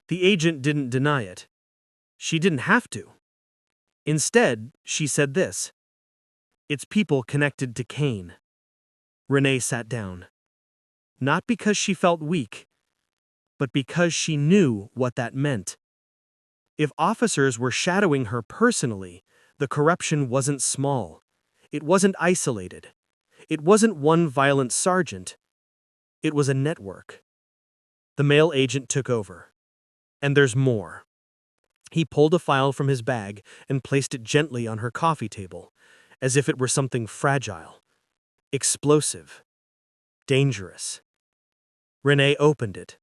Speaker 7: The agent didn't deny it. She didn't have to. Instead, she said this: "It's people connected to Kane." Renee sat down. Not because she felt weak, but because she knew what that meant. If officers were shadowing her personally, the corruption wasn't small. It wasn't isolated. It wasn't one violent sergeant. It was a network. The male agent took over. "And there's more." He pulled a file from his bag and placed it gently on her coffee table, as if it were something fragile, explosive, dangerous. Renee opened it.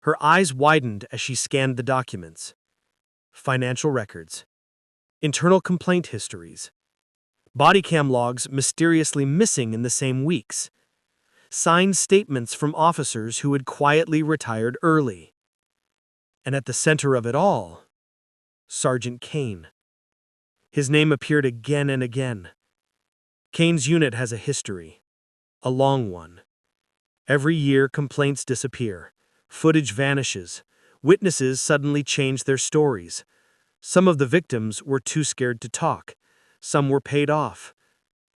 Speaker 7: Her eyes widened as she scanned the documents. Financial records, internal complaint histories, body cam logs mysteriously missing in the same weeks, signed statements from officers who had quietly retired early. And at the center of it all, Sergeant Kane. His name appeared again and again. Kane's unit has a history, a long one. Every year, complaints disappear, footage vanishes, witnesses suddenly change their stories. Some of the victims were too scared to talk. Some were paid off.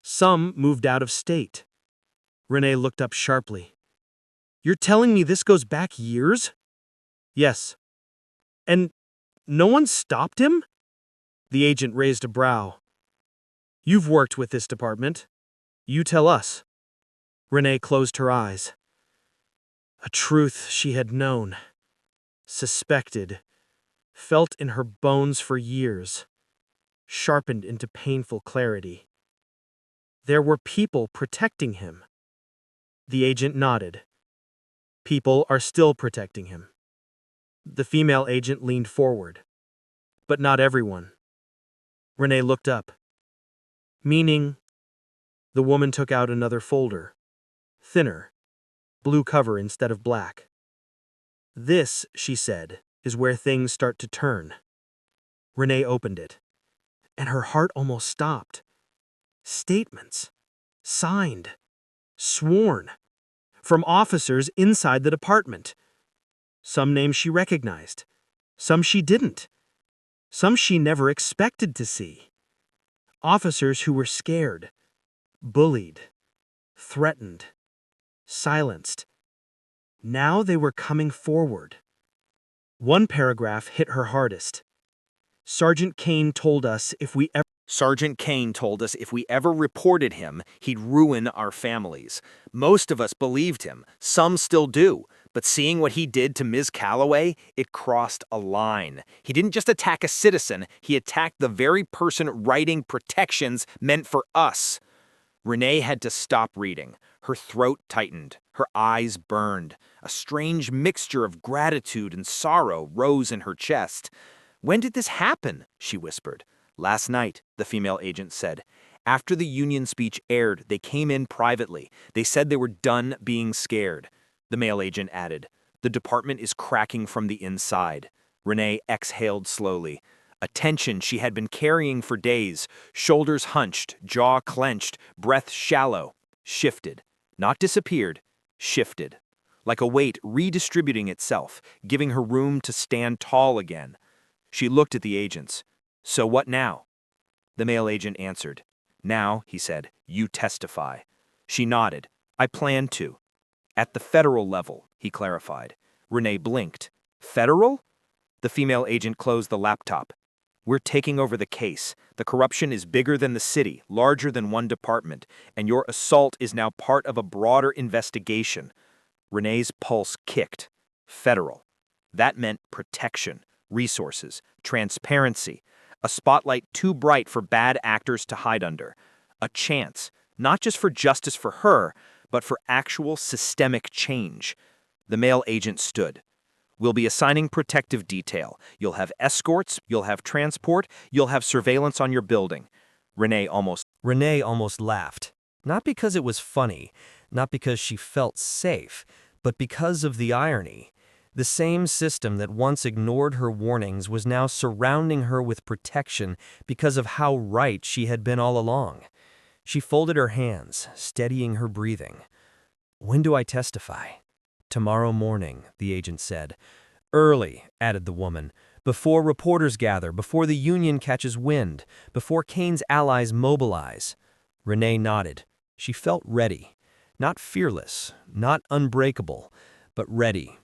Speaker 7: Some moved out of state. Renee looked up sharply. "You're telling me this goes back years?" "Yes." "And no one stopped him?" The agent raised a brow. "You've worked with this department. You tell us." Renee closed her eyes. A truth she had known, suspected, felt in her bones for years, sharpened into painful clarity. There were people protecting him. The agent nodded. "People are still protecting him." The female agent leaned forward. "But not everyone." Renee looked up. "Meaning?" The woman took out another folder. Thinner, blue cover instead of black. "This," she said, "is where things start to turn." Renee opened it, and her heart almost stopped. Statements. Signed. Sworn. From officers inside the department. Some names she recognized. Some she didn't. Some she never expected to see. Officers who were scared, bullied, threatened, silenced. Now they were coming forward. One paragraph hit her hardest. Sergeant Kane told us if we ever reported him, he'd ruin our families. Most of us believed him, some still do. But seeing what he did to Ms. Calloway, it crossed a line. He didn't just attack a citizen, he attacked the very person writing protections meant for us. Renee had to stop reading. Her throat tightened. Her eyes burned. A strange mixture of gratitude and sorrow rose in her chest. "When did this happen?" she whispered. "Last night," the female agent said. "After the union speech aired, they came in privately. They said they were done being scared." The male agent added, "The department is cracking from the inside." Renee exhaled slowly. A tension she had been carrying for days, shoulders hunched, jaw clenched, breath shallow, shifted. Not disappeared, shifted. Like a weight redistributing itself, giving her room to stand tall again. She looked at the agents. "So what now?" The male agent answered. "Now," he said, "you testify." She nodded. "I plan to."
Speaker 2: At the federal level, he clarified. Renee blinked. Federal? The female agent closed the laptop. We're taking over the case. The corruption is bigger than the city, larger than one department, and your assault is now part of a broader investigation. Renee's pulse kicked. Federal. That meant protection, resources, transparency, a spotlight too bright for bad actors to hide under. A chance, not just for justice for her, but for actual systemic change. The male agent stood. We'll be assigning protective detail. You'll have escorts, you'll have transport, you'll have surveillance on your building. Renee almost laughed. Not because it was funny, not because she felt safe, but because of the irony. The same system that once ignored her warnings was now surrounding her with protection because of how right she had been all along. She folded her hands, steadying her breathing. When do I testify? Tomorrow morning, the agent said. Early, added the woman, before reporters gather, before the union catches wind, before Kane's allies mobilize. Renee nodded. She felt ready. Not fearless, not unbreakable, but ready.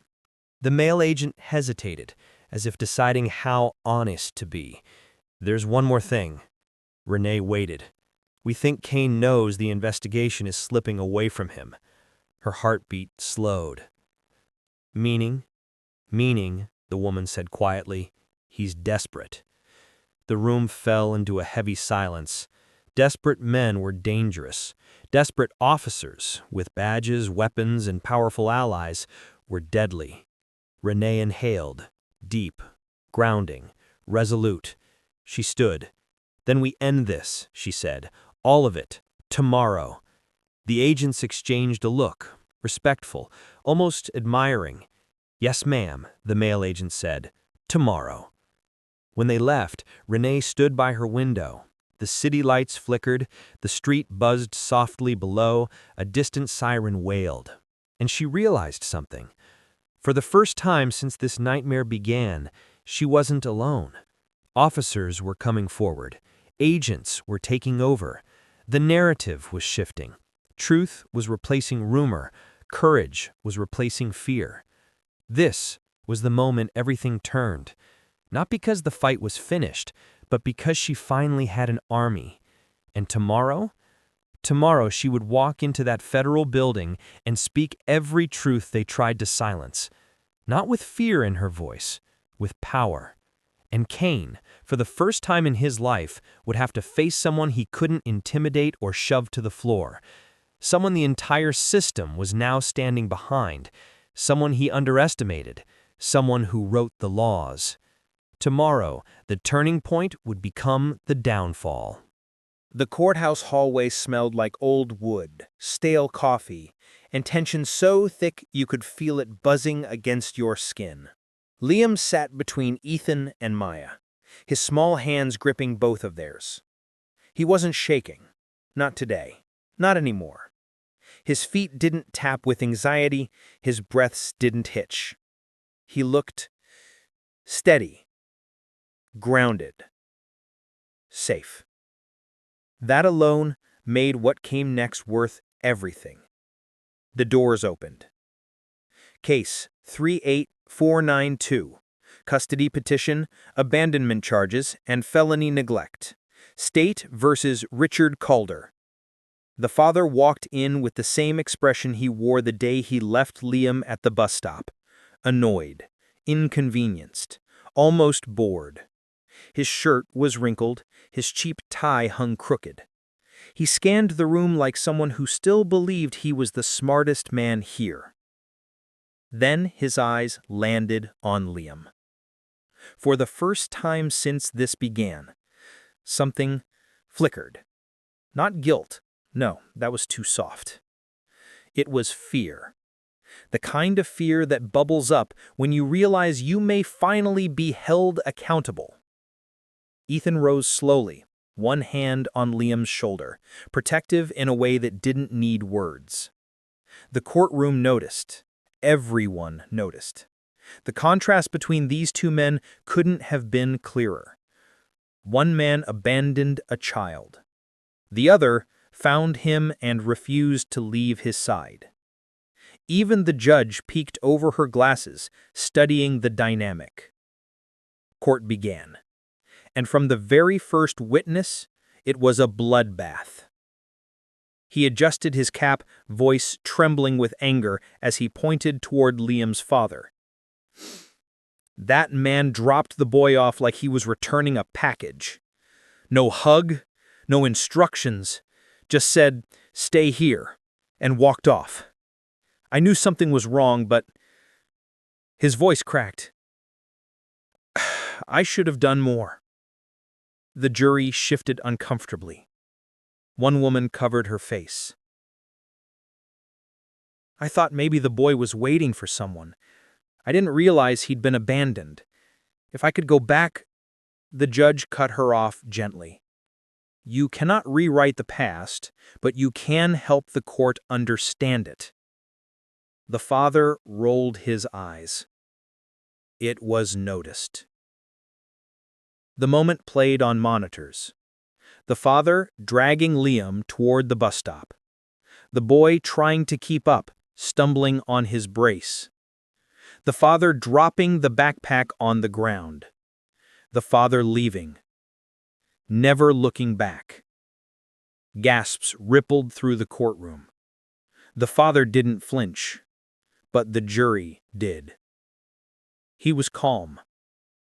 Speaker 2: The male agent hesitated, as if deciding how honest to be. There's one more thing. Renee waited. We think Kane knows the investigation is slipping away from him. Her heartbeat slowed. Meaning, the woman said quietly, he's desperate. The room fell into a heavy silence. Desperate men were dangerous. Desperate officers, with badges, weapons, and powerful allies, were deadly. Renee inhaled, deep, grounding, resolute. She stood. Then we end this, she said. All of it. Tomorrow. The agents exchanged a look, respectful, almost admiring. Yes, ma'am, the male agent said. Tomorrow. When they left, Renee stood by her window. The city lights flickered, the street buzzed softly below, a distant siren wailed. And she realized something. For the first time since this nightmare began, she wasn't alone. Officers were coming forward. Agents were taking over. The narrative was shifting. Truth was replacing rumor. Courage was replacing fear. This was the moment everything turned. Not because the fight was finished, but because she finally had an army. And tomorrow? Tomorrow she would walk into that federal building and speak every truth they tried to silence. Not with fear in her voice, with power. And Kane, for the first time in his life, would have to face someone he couldn't intimidate or shove to the floor. Someone the entire system was now standing behind. Someone he underestimated. Someone who wrote the laws. Tomorrow, the turning point would become the downfall.
Speaker 5: The courthouse hallway smelled like old wood, stale coffee, and tension so thick you could feel it buzzing against your skin. Liam sat between Ethan and Maya, his small hands gripping both of theirs. He wasn't shaking. Not today. Not anymore. His feet didn't tap with anxiety, his breaths didn't hitch. He looked steady, grounded, safe. That alone made what came next worth everything. The doors opened. Case 38492. Custody petition, abandonment charges, and felony neglect. State versus Richard Calder. The father walked in with the same expression he wore the day he left Liam at the bus stop. Annoyed, inconvenienced, almost bored. His shirt was wrinkled, his cheap tie hung crooked. He scanned the room like someone who still believed he was the smartest man here. Then his eyes landed on Liam. For the first time since this began, something flickered. Not guilt. No, that was too soft. It was fear. The kind of fear that bubbles up when you realize you may finally be held accountable. Ethan rose slowly, one hand on Liam's shoulder, protective in a way that didn't need words. The courtroom noticed. Everyone noticed. The contrast between these two men couldn't have been clearer. One man abandoned a child. The other found him and refused to leave his side. Even the judge peeked over her glasses, studying the dynamic. Court began, and from the very first witness, it was a bloodbath. He adjusted his cap, voice trembling with anger as he pointed toward Liam's father. That man dropped the boy off like he was returning a package. No hug, no instructions, just said, "Stay here," and walked off. I knew something was wrong, but his voice cracked. I should have done more. The jury shifted uncomfortably. One woman covered her face. I thought maybe the boy was waiting for someone. I didn't realize he'd been abandoned. If I could go back, the judge cut her off gently. You cannot rewrite the past, but you can help the court understand it. The father rolled his eyes. It was noticed. The moment played on monitors. The father dragging Liam toward the bus stop. The boy trying to keep up, stumbling on his brace. The father dropping the backpack on the ground. The father leaving. Never looking back. Gasps rippled through the courtroom. The father didn't flinch, but the jury did. He was calm,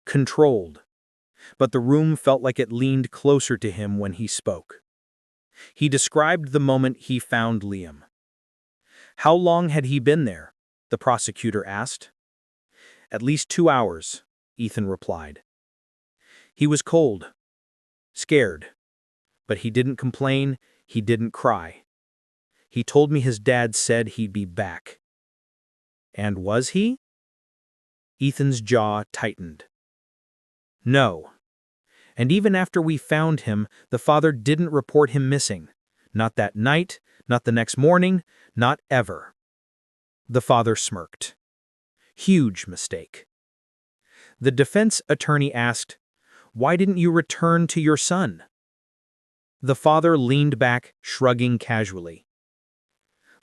Speaker 5: controlled, but the room felt like it leaned closer to him when he spoke. He described the moment he found Liam. How long had he been there? The prosecutor asked. At least 2 hours, Ethan replied. He was cold, scared, but he didn't complain, he didn't cry. He told me his dad said he'd be back. And was he? Ethan's jaw tightened. No. And even after we found him, the father didn't report him missing. Not that night, not the next morning, not ever. The father smirked. Huge mistake. The defense attorney asked, "Why didn't you return to your son?" The father leaned back, shrugging casually.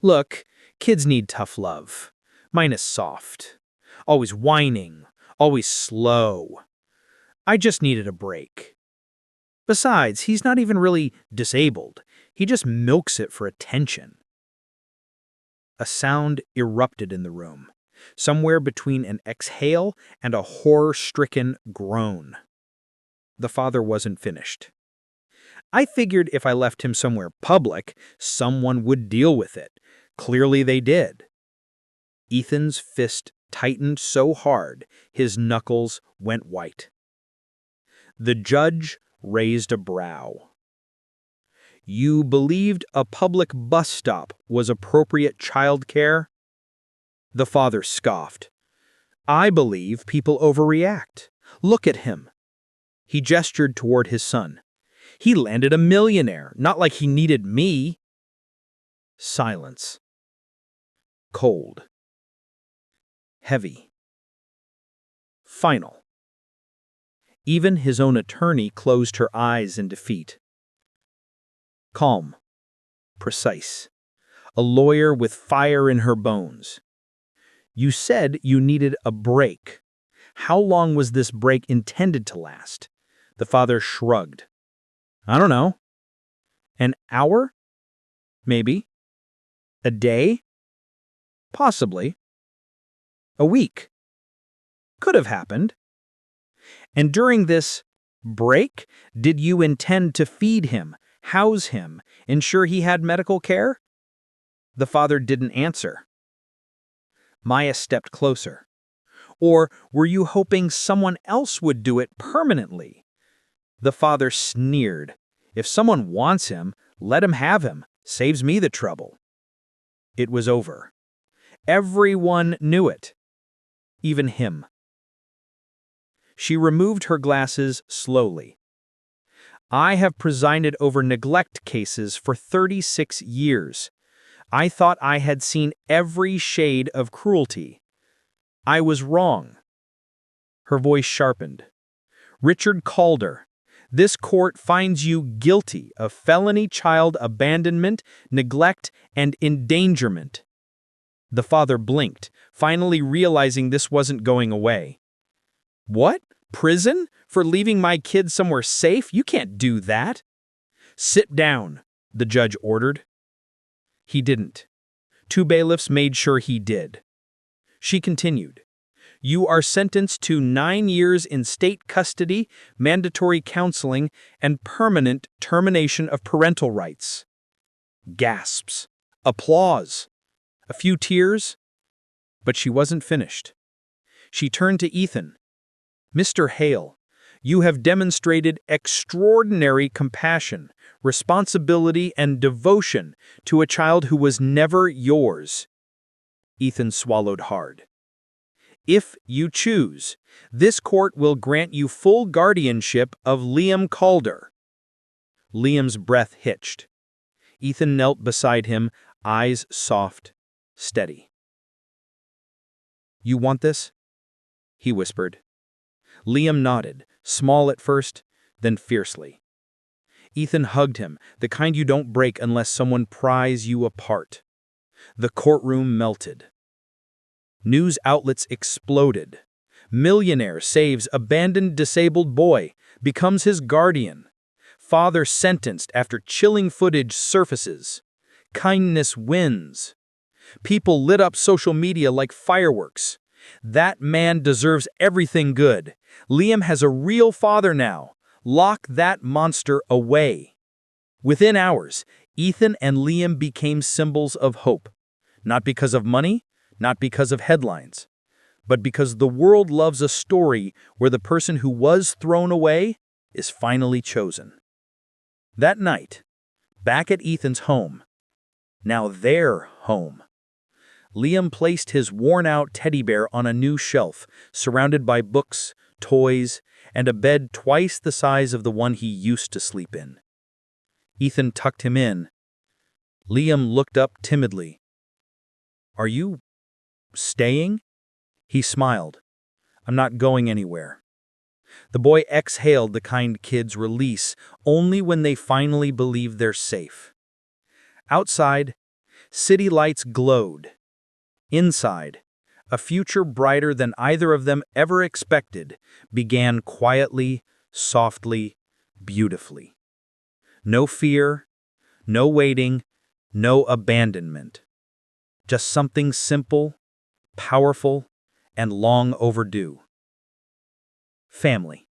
Speaker 5: Look, kids need tough love. Mine is soft. Always whining, always slow. I just needed a break. Besides, he's not even really disabled. He just milks it for attention. A sound erupted in the room, somewhere between an exhale and a horror-stricken groan. The father wasn't finished. I figured if I left him somewhere public, someone would deal with it. Clearly they did. Ethan's fist tightened so hard, his knuckles went white. The judge raised a brow. You believed a public bus stop was appropriate childcare? The father scoffed. I believe people overreact. Look at him. He gestured toward his son. He landed a millionaire, not like he needed me. Silence. Cold. Heavy. Final. Even his own attorney closed her eyes in defeat. Calm. Precise. A lawyer with fire in her bones. You said you needed a break. How long was this break intended to last? The father shrugged. I don't know. An hour? Maybe. A day? Possibly. A week? Could have happened. And during this break, did you intend to feed him, house him, ensure he had medical care? The father didn't answer. Maya stepped closer. Or were you hoping someone else would do it permanently? The father sneered. If someone wants him, let him have him. Saves me the trouble. It was over. Everyone knew it. Even him. She removed her glasses slowly. I have presided over neglect cases for 36 years. I thought I had seen every shade of cruelty. I was wrong. Her voice sharpened. Richard Calder, this court finds you guilty of felony child abandonment, neglect, and endangerment.
Speaker 2: The father blinked, finally realizing this wasn't going away. What? Prison? For leaving my kid somewhere safe? You can't do that. Sit down, the judge ordered. He didn't. 2 bailiffs made sure he did. She continued. You are sentenced to 9 years in state custody, mandatory counseling, and permanent termination of parental rights. Gasps. Applause. A few tears. But she wasn't finished. She turned to Ethan. Mr. Hale, you have demonstrated extraordinary compassion, responsibility, and devotion to a child who was never yours. Ethan swallowed hard. If you choose, this court will grant you full guardianship of Liam Calder. Liam's breath hitched. Ethan knelt beside him, eyes soft, steady. You want this? He whispered. Liam nodded, small at first, then fiercely. Ethan hugged him, the kind you don't break unless someone pries you apart. The courtroom melted. News outlets exploded. Millionaire saves abandoned disabled boy, becomes his guardian. Father sentenced after chilling footage surfaces. Kindness wins. People lit up social media like fireworks. That man deserves everything good. Liam has a real father now. Lock that monster away. Within hours, Ethan and Liam became symbols of hope. Not because of money, not because of headlines, but because the world loves a story where the person who was thrown away is finally chosen. That night, back at Ethan's home, now their home, Liam placed his worn-out teddy bear on a new shelf, surrounded by books, toys, and a bed twice the size of the one he used to sleep in. Ethan tucked him in. Liam looked up timidly. Are you staying? He smiled. I'm not going anywhere. The boy exhaled the kind kids release only when they finally believe they're safe. Outside, city lights glowed. Inside, a future brighter than either of them ever expected began quietly, softly, beautifully. No fear, no waiting, no abandonment. Just something simple, powerful, and long overdue. Family.